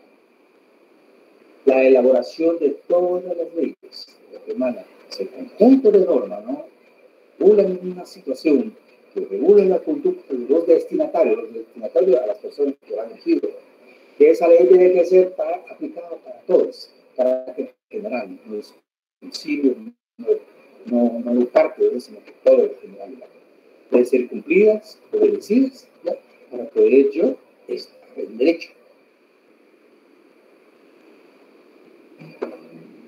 La elaboración de todas las leyes, lo que emana el conjunto de normas, ¿no? Regulan una situación que regula la conducta de los destinatarios a las personas que van a elegir, que esa ley tiene que ser aplicada para todos, carácter general, no es exclusivo, no parte de eso, sino que todo es general. Deben ser cumplidas, obedecidas, ¿ya? Para poder yo estar en derecho.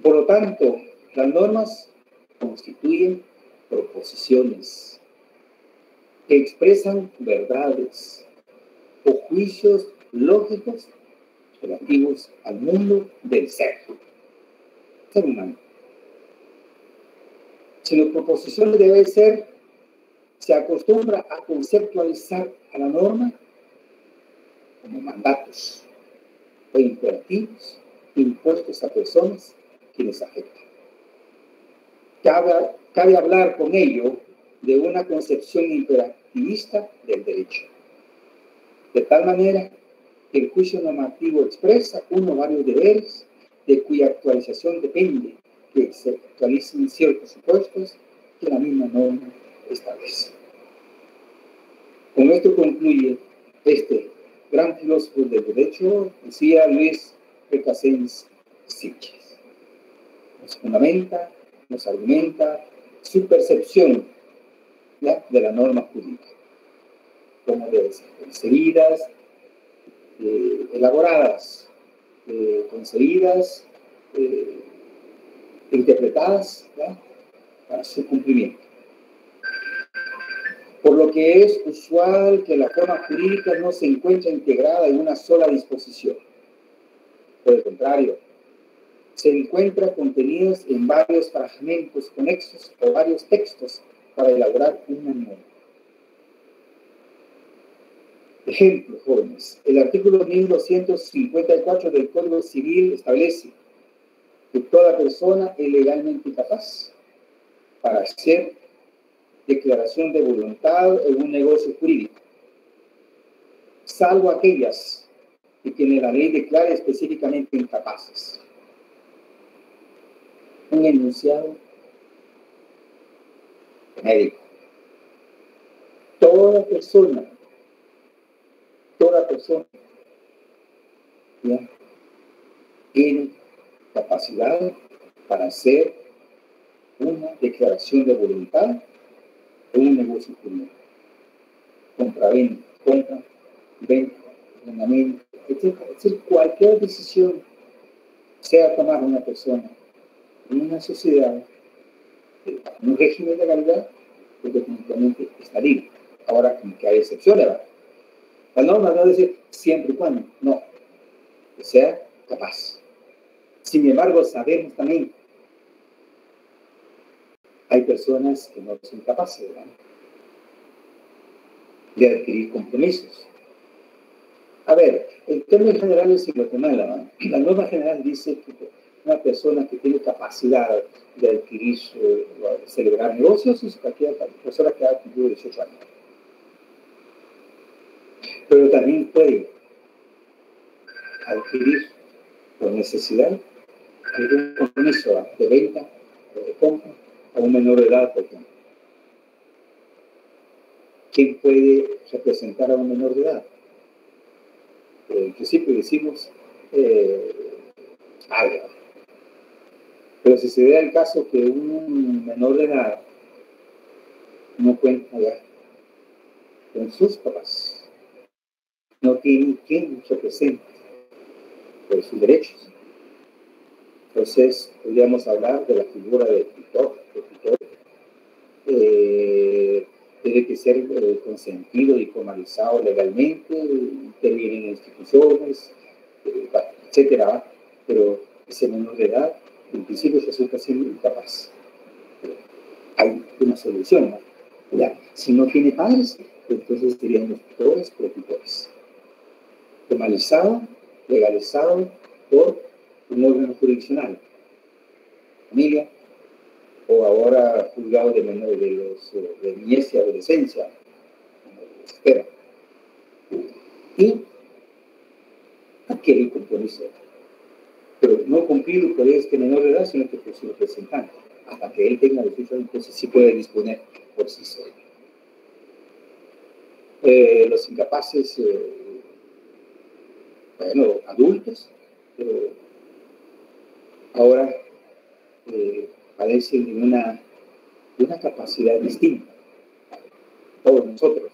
Por lo tanto, las normas constituyen proposiciones que expresan verdades o juicios lógicos relativos al mundo del ser humano. Si las proposiciones deben ser, se acostumbra a conceptualizar a la norma como mandatos o imperativos impuestos a personas que les afectan. Cabe hablar con ello de una concepción imperativista del derecho, de tal manera que el juicio normativo expresa uno o varios deberes de cuya actualización depende que se actualicen ciertos supuestos que la misma norma establece. Con esto concluye este gran filósofo del derecho, decía Luis Recasens Sitges. Nos fundamenta, nos argumenta su percepción, ¿ya?, de la norma jurídica, cómo deben ser concebidas, elaboradas, concebidas, interpretadas, ¿ya?, para su cumplimiento. Por lo que es usual que la forma jurídica no se encuentre integrada en una sola disposición. Por el contrario, se encuentra contenidos en varios fragmentos conexos o varios textos para elaborar una norma. Ejemplo, jóvenes. El artículo 1254 del Código Civil establece que toda persona es legalmente capaz para hacer declaración de voluntad en un negocio jurídico, salvo aquellas que tiene la ley declara específicamente incapaces. un enunciado médico. Toda persona, ¿ya?, tiene capacidad para hacer una declaración de voluntad en un negocio jurídico. Compra-venta, arrendamiento, etc. Es decir, cualquier decisión, sea tomar una persona en una sociedad, en un régimen de legalidad, pues definitivamente está libre. Ahora, como que hay excepciones, ¿verdad? La norma no dice siempre y cuando, no, que sea capaz. Sin embargo, sabemos también, hay personas que no son capaces, ¿verdad?, de adquirir compromisos. A ver, en términos generales, en Guatemala, la norma general dice que una persona que tiene capacidad de adquirir, de celebrar negocios, es cualquier persona que haya cumplido 18 años. Pero también puede adquirir por necesidad algún compromiso de venta o de compra a un menor de edad, por ejemplo. ¿Quién puede representar a un menor de edad? En principio decimos padre. Pero si se da el caso que un menor de edad no cuenta ya con sus papás, no tiene quien represente por sus derechos, entonces podríamos hablar de la figura del tutor. Tiene que ser consentido y formalizado legalmente, interviene en instituciones, etcétera, pero ese menor de edad en principio resulta ser incapaz. Hay una solución, ¿no? Ya, si no tiene padres, entonces serían los tutores o tutores. Formalizado, legalizado por un órgano jurisdiccional, familia, o ahora juzgado de menores de niñez y adolescencia, como se espera. Y adquiere compromiso, pero no cumplido por este menor de edad, sino que por su representante. Hasta que él tenga 18 años, entonces sí puede disponer por sí solo. Los incapaces, bueno, adultos, ahora padecen de una capacidad distinta. Todos nosotros,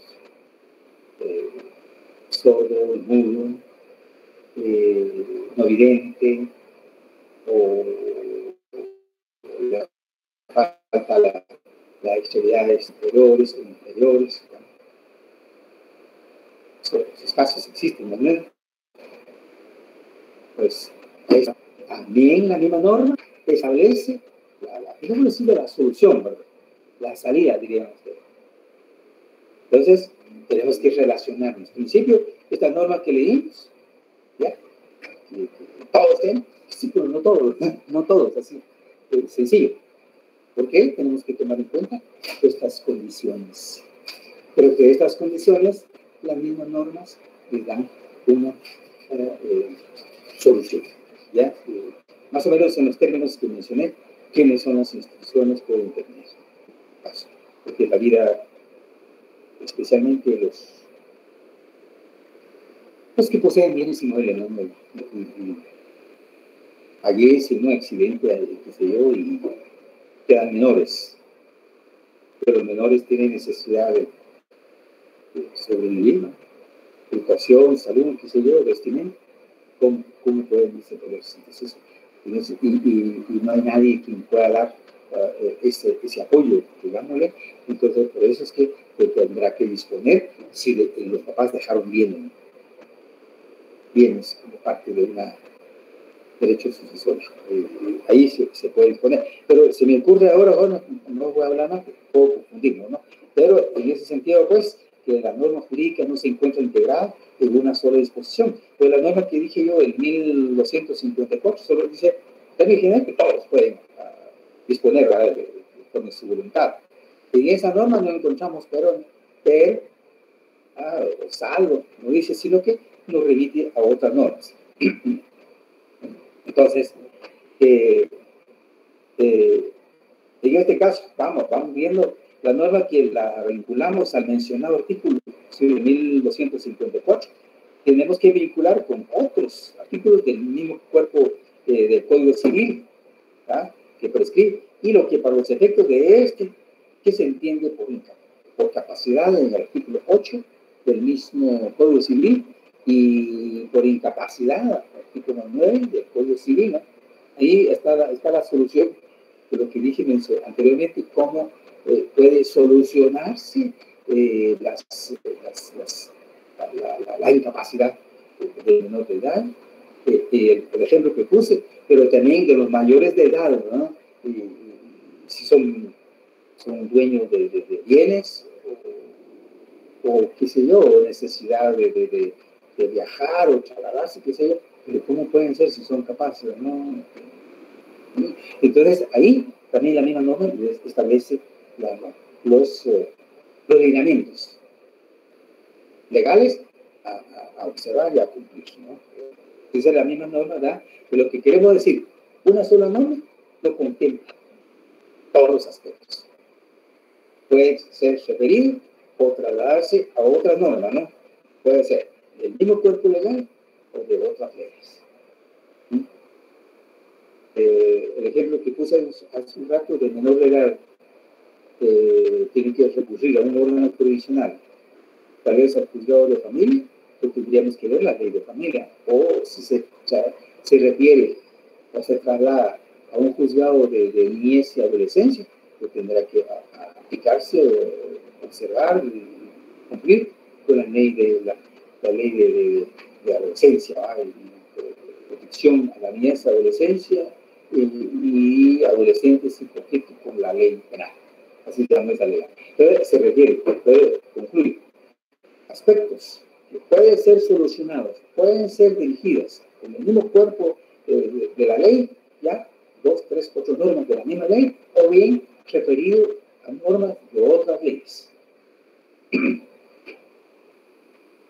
sordo, mudo, no vidente, o falta las extremidades superiores o inferiores. Esos casos existen, ¿no? Pues también la misma norma establece la solución, ¿verdad?, la salida, diríamos. Entonces, tenemos que relacionarnos. En principio, esta norma que leímos, ¿ya?, todos tienen, sí, pero no todos, así, sencillo. ¿Por qué? Tenemos que tomar en cuenta estas condiciones. Pero que estas condiciones, las mismas normas les dan una solución, ¿ya? Más o menos en los términos que mencioné, quiénes son las instituciones que pueden intervenir. Porque la vida, especialmente los que poseen bienes inmuebles, ¿no? Fallece en un accidente, qué sé yo, y quedan menores. Pero los menores tienen necesidad de sobrevivir, ¿no? Educación, salud, qué sé yo, vestimenta. ¿Cómo pueden desenvolverse? Entonces, y no hay nadie quien pueda dar ese apoyo, digámosle. Entonces, por eso es que tendrá que disponer si los papás dejaron bienes como parte de un derecho sucesorio. Ahí se puede disponer. Pero se me ocurre ahora, bueno, no voy a hablar más, puedo confundirlo, ¿no? Pero en ese sentido, pues, que la norma jurídica no se encuentra integrada en una sola disposición. Pues la norma que dije yo, el 1254, solo dice, también general que todos pueden disponer, ¿verdad?, con su voluntad. En esa norma no encontramos pero salvo, no dice, sino que nos remite a otras normas. Entonces, En este caso, vamos viendo la norma que la vinculamos al mencionado artículo 1254. Tenemos que vincular con otros artículos del mismo cuerpo del Código Civil, ¿tá? Que prescribe, y lo que para los efectos de este, que se entiende por capacidad en el artículo 8 del mismo Código Civil, y por incapacidad, artículo 9 del Código Civil, ¿no? Ahí está la solución de lo que dije anteriormente, cómo puede solucionarse la incapacidad del menor de edad, el ejemplo que puse, pero también de los mayores de edad, ¿no? Si son dueños de bienes, o qué sé yo, necesidad de viajar o trasladarse, qué sé yo, pero ¿cómo pueden ser si son capaces, no? Entonces, ahí también la misma norma establece los lineamientos legales a observar y a cumplir, ¿no? Esa es la misma norma, ¿verdad? Pero lo que queremos decir, una sola norma no contempla todos los aspectos. Puede ser referido o trasladarse a otra norma, ¿no? Puede ser del mismo cuerpo legal o de otras leyes. El ejemplo que puse hace un rato del menor legal tiene que recurrir a un órgano provisional, tal vez al juzgado de familia, pues tendríamos que ver la ley de familia, o si se refiere o se traslada a un juzgado de niñez y adolescencia, pues tendrá que aplicarse, observar y cumplir con la ley de adolescencia, protección a la niñez y adolescencia y adolescentes en conflicto con la ley penal. Así también esa ley. Entonces se refiere, puede concluir aspectos que pueden ser solucionados, pueden ser dirigidos en el mismo cuerpo de la ley, ya 2, 3, 4 normas de la misma ley, o bien referido a normas de otras leyes.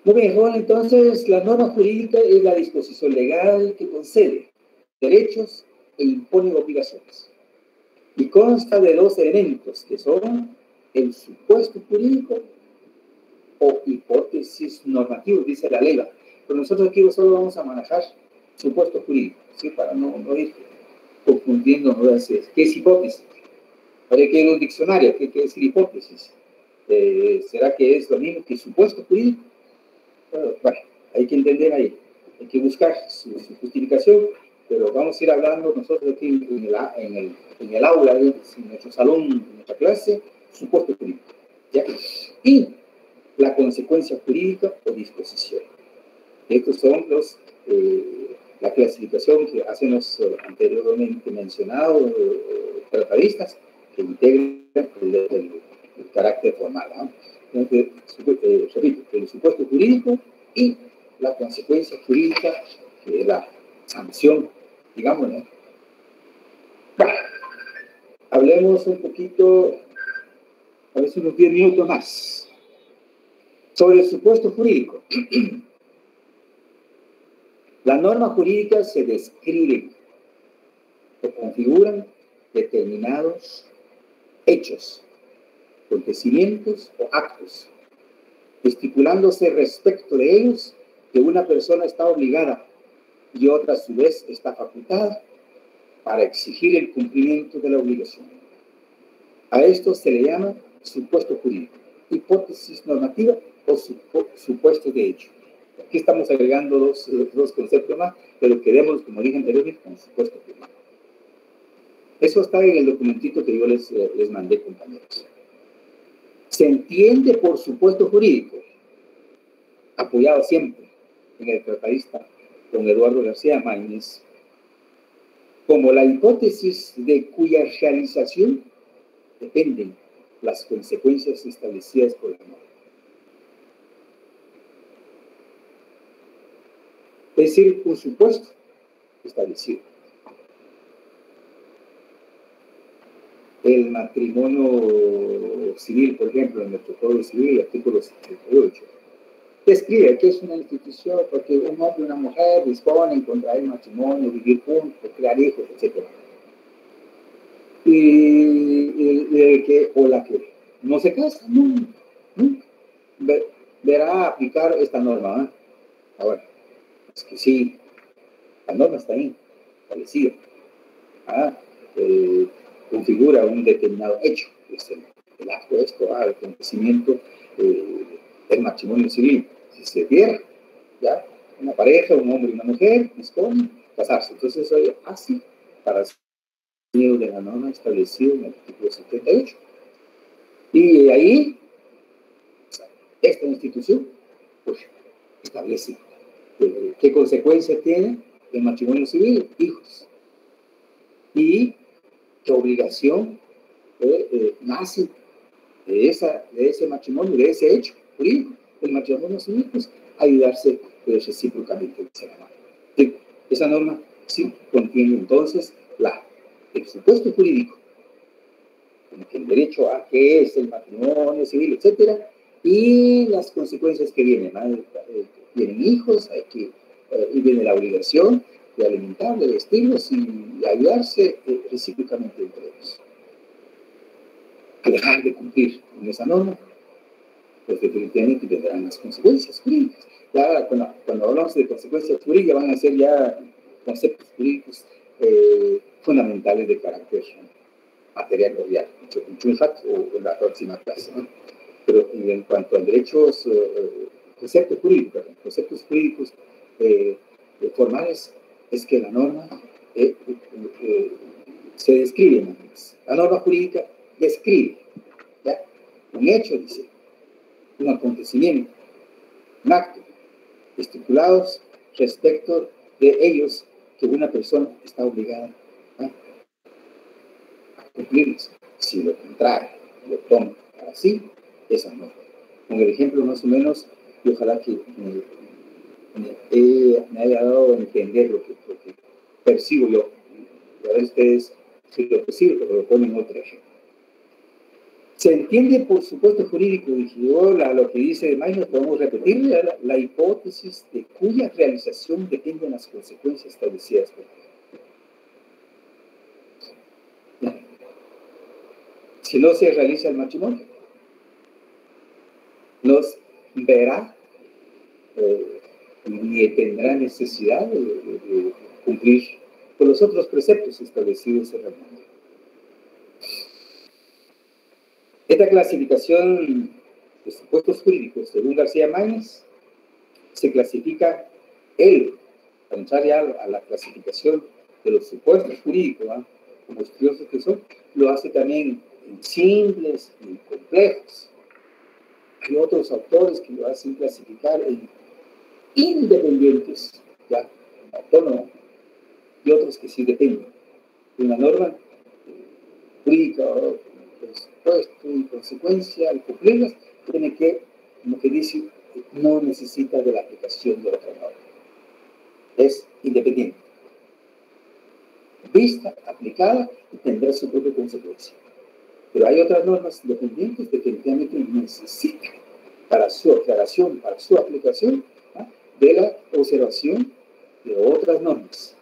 Muy bien, bueno, entonces la norma jurídica es la disposición legal que concede derechos e impone obligaciones. Y consta de 2 elementos, que son el supuesto jurídico o hipótesis normativa, dice la ley. Pero nosotros aquí solo vamos a manejar supuesto jurídico, ¿sí? Para no ir confundiendo, ¿no? ¿Qué es hipótesis? Habría que ir a un diccionario, ¿qué es hipótesis? ¿Será que es lo mismo que supuesto jurídico? Bueno, hay que entender ahí, hay que buscar su justificación, pero vamos a ir hablando nosotros aquí en el aula, en nuestro salón, en nuestra clase, supuesto jurídico, ¿ya? Y la consecuencia jurídica o disposición. Estos son la clasificación que hacen los anteriormente mencionados tratadistas, que integran el carácter formal, ¿no? Entonces, repito, el supuesto jurídico y la consecuencia jurídica, que es la sanción, digamos, ¿no? Bueno, hablemos un poquito, a ver si unos 10 minutos más, sobre el supuesto jurídico. Las normas jurídicas se describen o configuran determinados hechos, acontecimientos o actos, estipulándose respecto de ellos que una persona está obligada y otra a su vez está facultada para exigir el cumplimiento de la obligación. A esto se le llama supuesto jurídico, hipótesis normativa o supuesto de hecho. Aquí estamos agregando dos conceptos más, pero quedemos, como dije anteriormente, con supuesto jurídico. Eso está en el documentito que yo les mandé, compañeros. Se entiende por supuesto jurídico, apoyado siempre en el tratadista don Eduardo García Maínez, como la hipótesis de cuya realización dependen las consecuencias establecidas por la norma. Es decir, un supuesto establecido. El matrimonio civil, por ejemplo, en nuestro Código Civil, el artículo 78, describe que es una institución porque un hombre y una mujer disponen contraer matrimonio, vivir juntos, crear hijos, etc. Y el que o la que no se casa, nunca verá aplicar esta norma. Ahora, es que sí, la norma está ahí, establecida. Configura un determinado hecho, es el acto el acontecimiento del matrimonio civil. Si se viera, ya, una pareja, un hombre y una mujer, disponen casarse. Entonces, eso es así para el de la norma establecido en el artículo 78. Y ahí, esta institución, pues, establece qué consecuencia tiene el matrimonio civil, hijos, y qué obligación nace de ese matrimonio, de ese hecho jurídico, el matrimonio civil, pues ayudarse recíprocamente. Esa norma sí contiene entonces el supuesto jurídico, como que el derecho a qué es el matrimonio civil, etcétera, y las consecuencias que vienen. Vienen hijos, y viene la obligación de alimentar, de vestirlos y ayudarse recíprocamente entre ellos. Al dejar de cumplir con esa norma, pues definitivamente tendrán las consecuencias jurídicas. Ya cuando hablamos de consecuencias jurídicas van a ser ya conceptos jurídicos fundamentales de carácter material o real, o en la próxima clase, ¿no? Pero en cuanto a derechos, conceptos jurídicos formales, es que la norma se describe, ¿no? La norma jurídica describe, ¿ya? Un hecho, dice, un acontecimiento, un acto, estipulados respecto de ellos que una persona está obligada a cumplirlos. Si lo contrario, lo toma así, esa norma. Con el ejemplo más o menos, y ojalá que me haya dado a entender lo que percibo yo. Y a ver ustedes si lo perciben, pero lo ponen otro ejemplo. Se entiende por supuesto jurídico, dije yo, lo que dice Maynard, podemos repetir la hipótesis de cuya realización dependen las consecuencias establecidas por la ley. Si no se realiza el matrimonio, nos verá ni tendrá necesidad de cumplir con los otros preceptos establecidos en la norma. Esta clasificación de supuestos jurídicos, según García Maínez, se clasifica para entrar ya a la clasificación de los supuestos jurídicos, como estudiosos que son, lo hace también en simples y complejos. Hay otros autores que lo hacen clasificar en independientes, ya, autónomos, y otros que sí dependen de una norma jurídica o presupuesto y consecuencia. Al cumplirlas, tiene que, como que dice, no necesita de la aplicación de otra norma. Es independiente. Vista, aplicada, y tendrá su propia consecuencia. Pero hay otras normas independientes que definitivamente necesitan para su aclaración, para su aplicación, de la observación de otras normas.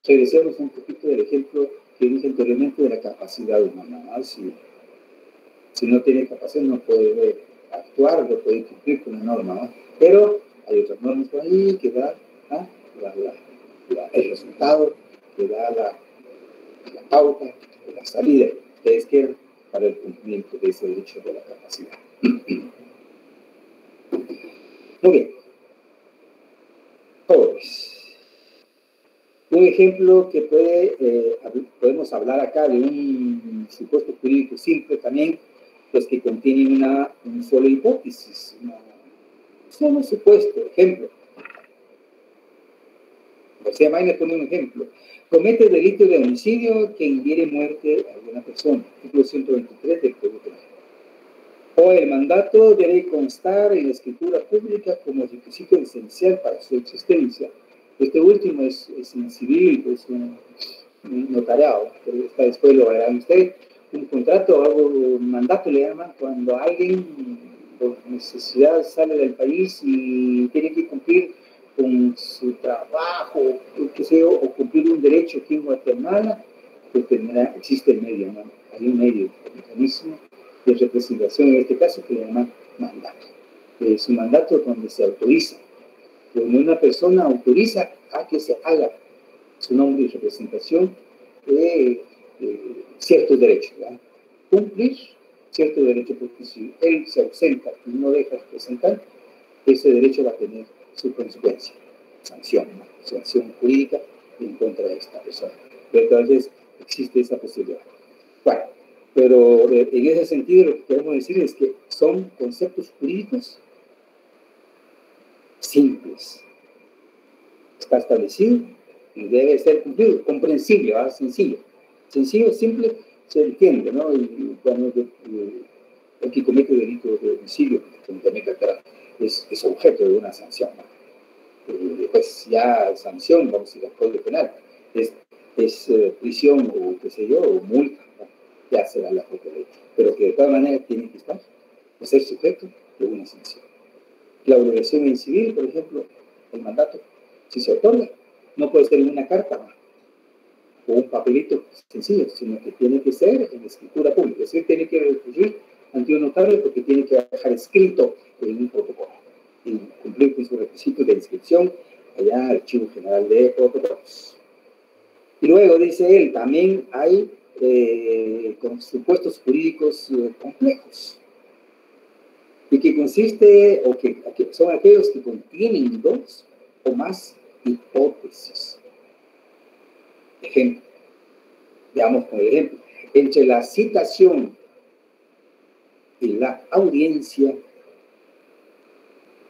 Regresemos un poquito del ejemplo que dije anteriormente de la capacidad humana. Si no tiene capacidad, no puede actuar, no puede cumplir con la norma. Pero hay otras normas por ahí que dan el resultado, que da la pauta, la salida que ustedes quieran para el cumplimiento de ese derecho de la capacidad. Muy bien. Jóvenes. Un ejemplo que podemos hablar acá de un supuesto jurídico simple también, pues que contiene una sola hipótesis, un solo supuesto. Ejemplo. García Maynard pone un ejemplo. Comete delito de homicidio que infiere muerte a alguna persona. Artículo 123 del Código Penal. O el mandato debe constar en la escritura pública como requisito esencial para su existencia. Este último es en civil, es un notariado, pero después lo verán ustedes. Un contrato o un mandato le llaman cuando alguien por necesidad sale del país y tiene que cumplir con su trabajo, o cumplir un derecho aquí en Guatemala, existe el medio, ¿no? Hay un medio, un mecanismo de representación, en este caso, que se llama mandato. Es un mandato donde se autoriza, donde una persona autoriza a que se haga su nombre y representación de ciertos derechos, ¿verdad? Cumplir ciertos derechos, porque si él se ausenta y no deja de presentar, ese derecho va a tener su consecuencia, sanción, ¿no? Sanción jurídica en contra de esta persona. Pero entonces existe esa posibilidad. Bueno, pero en ese sentido lo que queremos decir es que son conceptos jurídicos simples. Está establecido y debe ser cumplido, comprensible, ¿verdad? Sencillo. Sencillo, simple, se entiende, ¿no? Y cuando el que comete delito de homicidio, es objeto de una sanción, ¿no? Pues ya sanción, vamos a ir al Código Penal, es prisión o qué sé yo, o multa, ¿no? Ya será la propia ley. Pero que de todas maneras tiene que estar, o ser sujeto de una sanción. La obligación en civil, por ejemplo, el mandato, si se otorga, no puede ser en una carta, ¿no? O un papelito sencillo, sino que tiene que ser en escritura pública. Es decir, tiene que recurrir ante un notario porque tiene que dejar escrito en un protocolo y cumplir con sus requisitos de inscripción allá al Archivo General de Protocolos. Y luego, dice él, también hay con supuestos jurídicos complejos, y que consiste, o que son aquellos que contienen dos o más hipótesis. Ejemplo, veamos con el ejemplo. Entre la citación y la audiencia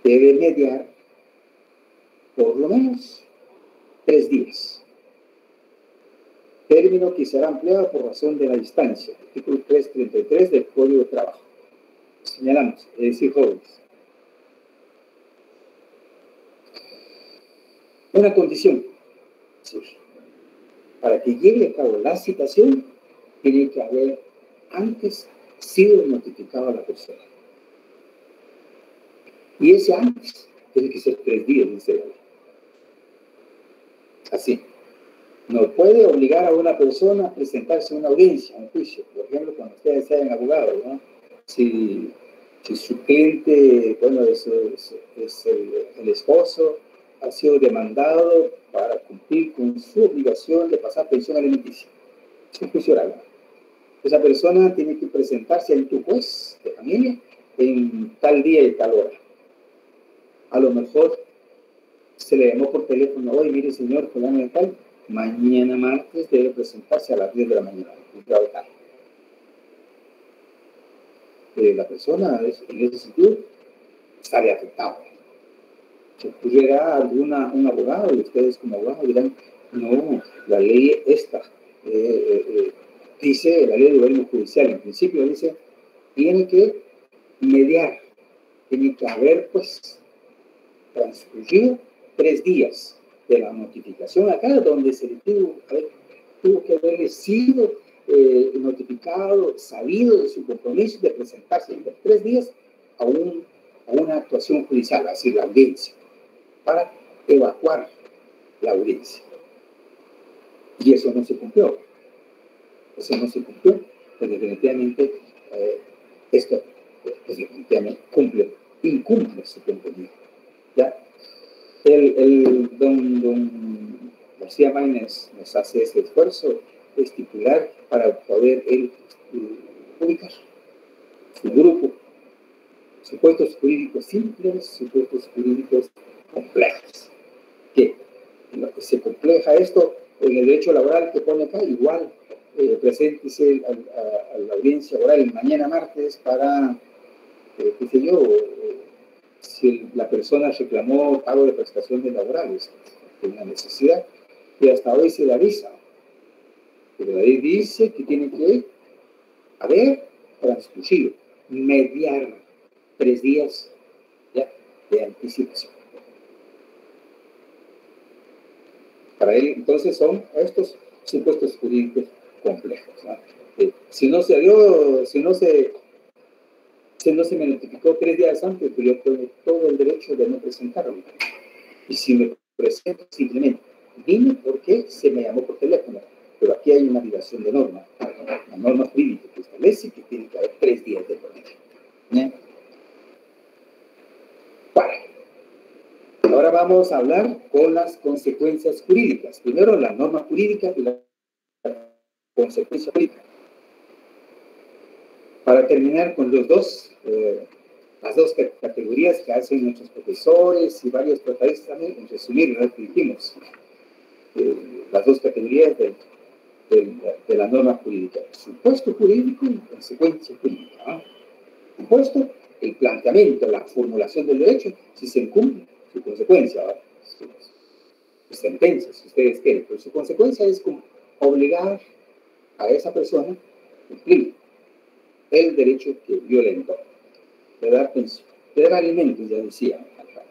debe mediar por lo menos 3 días. Término que será empleado por razón de la distancia. Artículo 333 del Código de Trabajo. Señalamos, es decir, jóvenes. Una condición. Sí. Para que lleve a cabo la citación, tiene que haber antes sido notificado a la persona. Y ese antes tiene que ser 3 días, dice la ley. Así. No puede obligar a una persona a presentarse a una audiencia, a un juicio. Por ejemplo, cuando ustedes sean abogados, ¿no? Si su cliente, bueno, es el esposo, ha sido demandado para cumplir con su obligación de pasar pensión alimenticia. Es un juicio oral. Esa persona tiene que presentarse ante un juez de familia en tal día y tal hora. A lo mejor se le llamó por teléfono, oye, mire señor, fulano de tal, mañana martes debe presentarse a las 10 de la mañana. La persona, en ese sentido, estaría afectada. Si ocurriera un abogado, y ustedes como abogados dirán, no, la ley esta, dice la ley de gobierno judicial, en principio dice, tiene que mediar, tiene que haber, pues, transcurrido 3 días de la notificación acá, donde se le tuvo que haber sido notificado, sabido de su compromiso de presentarse en 3 días a una actuación judicial, así la audiencia, para evacuar la audiencia. Y eso no se cumplió. Eso no se cumplió, pues definitivamente esto pues definitivamente incumple su contenido. ¿Ya? El don García Maínez nos hace ese esfuerzo de estipular para poder él ubicar su grupo, supuestos jurídicos simples, supuestos jurídicos complejos. Que se compleja esto en el derecho laboral que pone acá, igual preséntese a la audiencia oral mañana martes para, qué sé yo, si la persona reclamó pago de prestaciones laborales, tiene una necesidad, y hasta hoy se le avisa. Pero la ley dice que tiene que haber transcurrido, mediar 3 días ya de anticipación. Para él, entonces, son estos supuestos jurídicos complejos, ¿no? Si no se me notificó 3 días antes, pues yo tengo todo el derecho de no presentarme. Y si me presento, simplemente dime por qué se me llamó por teléfono. Pero aquí hay una violación de norma, la norma jurídica que establece que tiene que haber 3 días de por medio. Bueno, ahora vamos a hablar con las consecuencias jurídicas. Primero la norma jurídica y la consecuencia jurídica. Para terminar con las dos categorías que hacen nuestros profesores y varios tratadistas también, en resumir lo que dijimos, las dos categorías de la norma jurídica: supuesto jurídico y consecuencia jurídica, ¿no? Supuesto, el planteamiento, la formulación del derecho, si se incumple, su consecuencia, ¿no? Su sentencia, si ustedes quieren, pero su consecuencia es como obligar a esa persona a cumplir el derecho que violentó. De dar alimentos, ya decía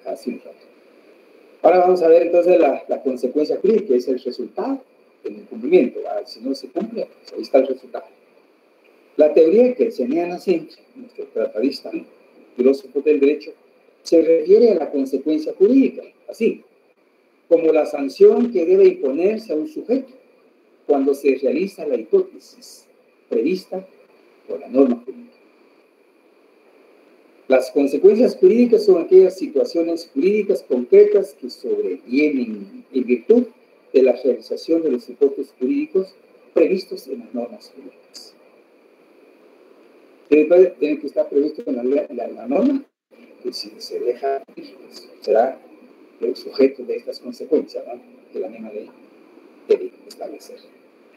hace un rato. Ahora vamos a ver entonces la consecuencia jurídica, que es el resultado del incumplimiento. Si no se cumple, pues ahí está el resultado. La teoría que señala siempre nuestro tratadista, filósofo del derecho, se refiere a la consecuencia jurídica, así como la sanción que debe imponerse a un sujeto cuando se realiza la hipótesis prevista por la norma jurídica. Las consecuencias jurídicas son aquellas situaciones jurídicas concretas que sobrevienen en virtud de la realización de los supuestos jurídicos previstos en las normas jurídicas. Tiene que estar previsto en la norma, que si se deja, pues, será el sujeto de estas consecuencias, ¿no?, que la misma ley debe establecer.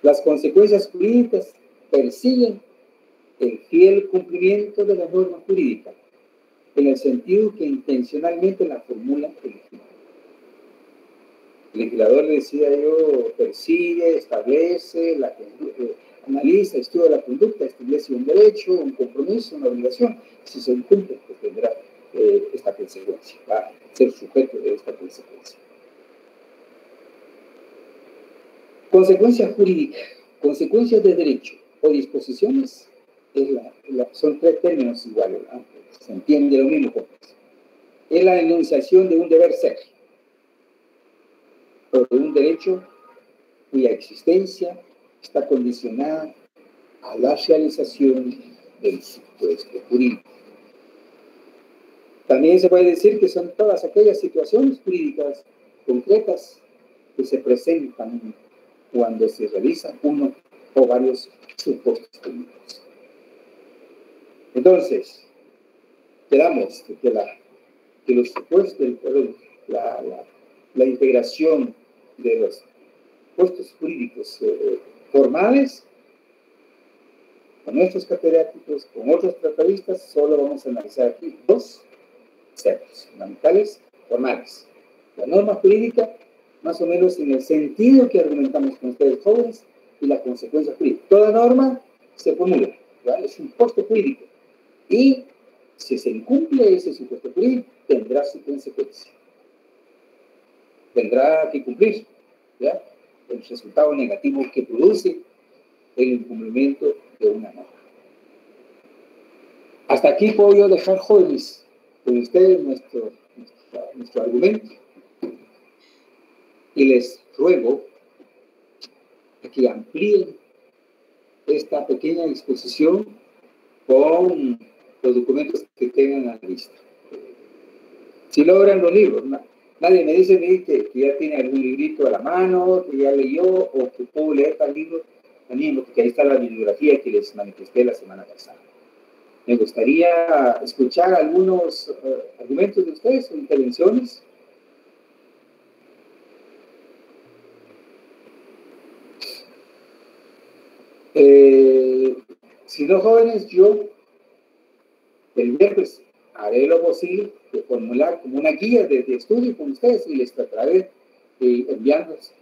Las consecuencias jurídicas persiguen el fiel cumplimiento de la norma jurídica, en el sentido que intencionalmente la formula el legislador. El legislador, decía yo, persigue, establece, analiza, estudia la conducta, establece un derecho, un compromiso, una obligación. Si se incumple, pues tendrá esta consecuencia, va a ser sujeto de esta consecuencia. Consecuencia jurídica, consecuencias de derecho o disposiciones, son 3 términos iguales, ¿no? Se entiende lo mismo con eso. Es la enunciación de un deber ser o de un derecho cuya existencia está condicionada a la realización del supuesto jurídico. También se puede decir que son todas aquellas situaciones jurídicas concretas que se presentan cuando se realizan uno o varios supuestos jurídicos. Entonces, quedamos que los supuestos, la integración de los supuestos jurídicos formales con nuestros catedráticos, con otros tratadistas, solo vamos a analizar aquí 2 conceptos fundamentales formales. La norma jurídica, más o menos en el sentido que argumentamos con ustedes jóvenes, y la consecuencia jurídica. Toda norma se formula, ¿verdad? Es un supuesto jurídico. Y si se incumple ese supuesto jurídico, tendrá su consecuencia. Tendrá que cumplir, ¿ya?, el resultado negativo que produce el incumplimiento de una norma. Hasta aquí puedo yo dejar, jóvenes, con ustedes nuestro argumento. Y les ruego que amplíen esta pequeña exposición con los documentos que tengan a la vista. Si logran los libros, nadie me dice que ya tiene algún librito a la mano, que ya leyó, o que puedo leer tal libro también, porque ahí está la bibliografía que les manifesté la semana pasada. Me gustaría escuchar algunos argumentos de ustedes o intervenciones. Si no, jóvenes, yo el miércoles haré lo posible de formular como una guía de estudio con ustedes y les trataré de enviarlos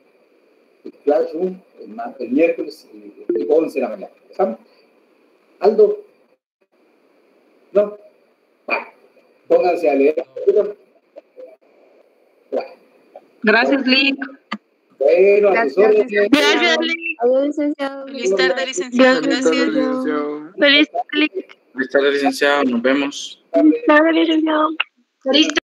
el Classroom el miércoles 11 de la mañana. ¿Estamos? Aldo, no, pónganse a leer. Gracias, Lick. Bueno, a sus órdenes. Gracias, Lick. Adiós, licenciado. Feliz tarde, licenciado. Gracias. Feliz tarde. Feliz tarde, licenciado. Nos vemos. Feliz tarde, licenciado. Listo.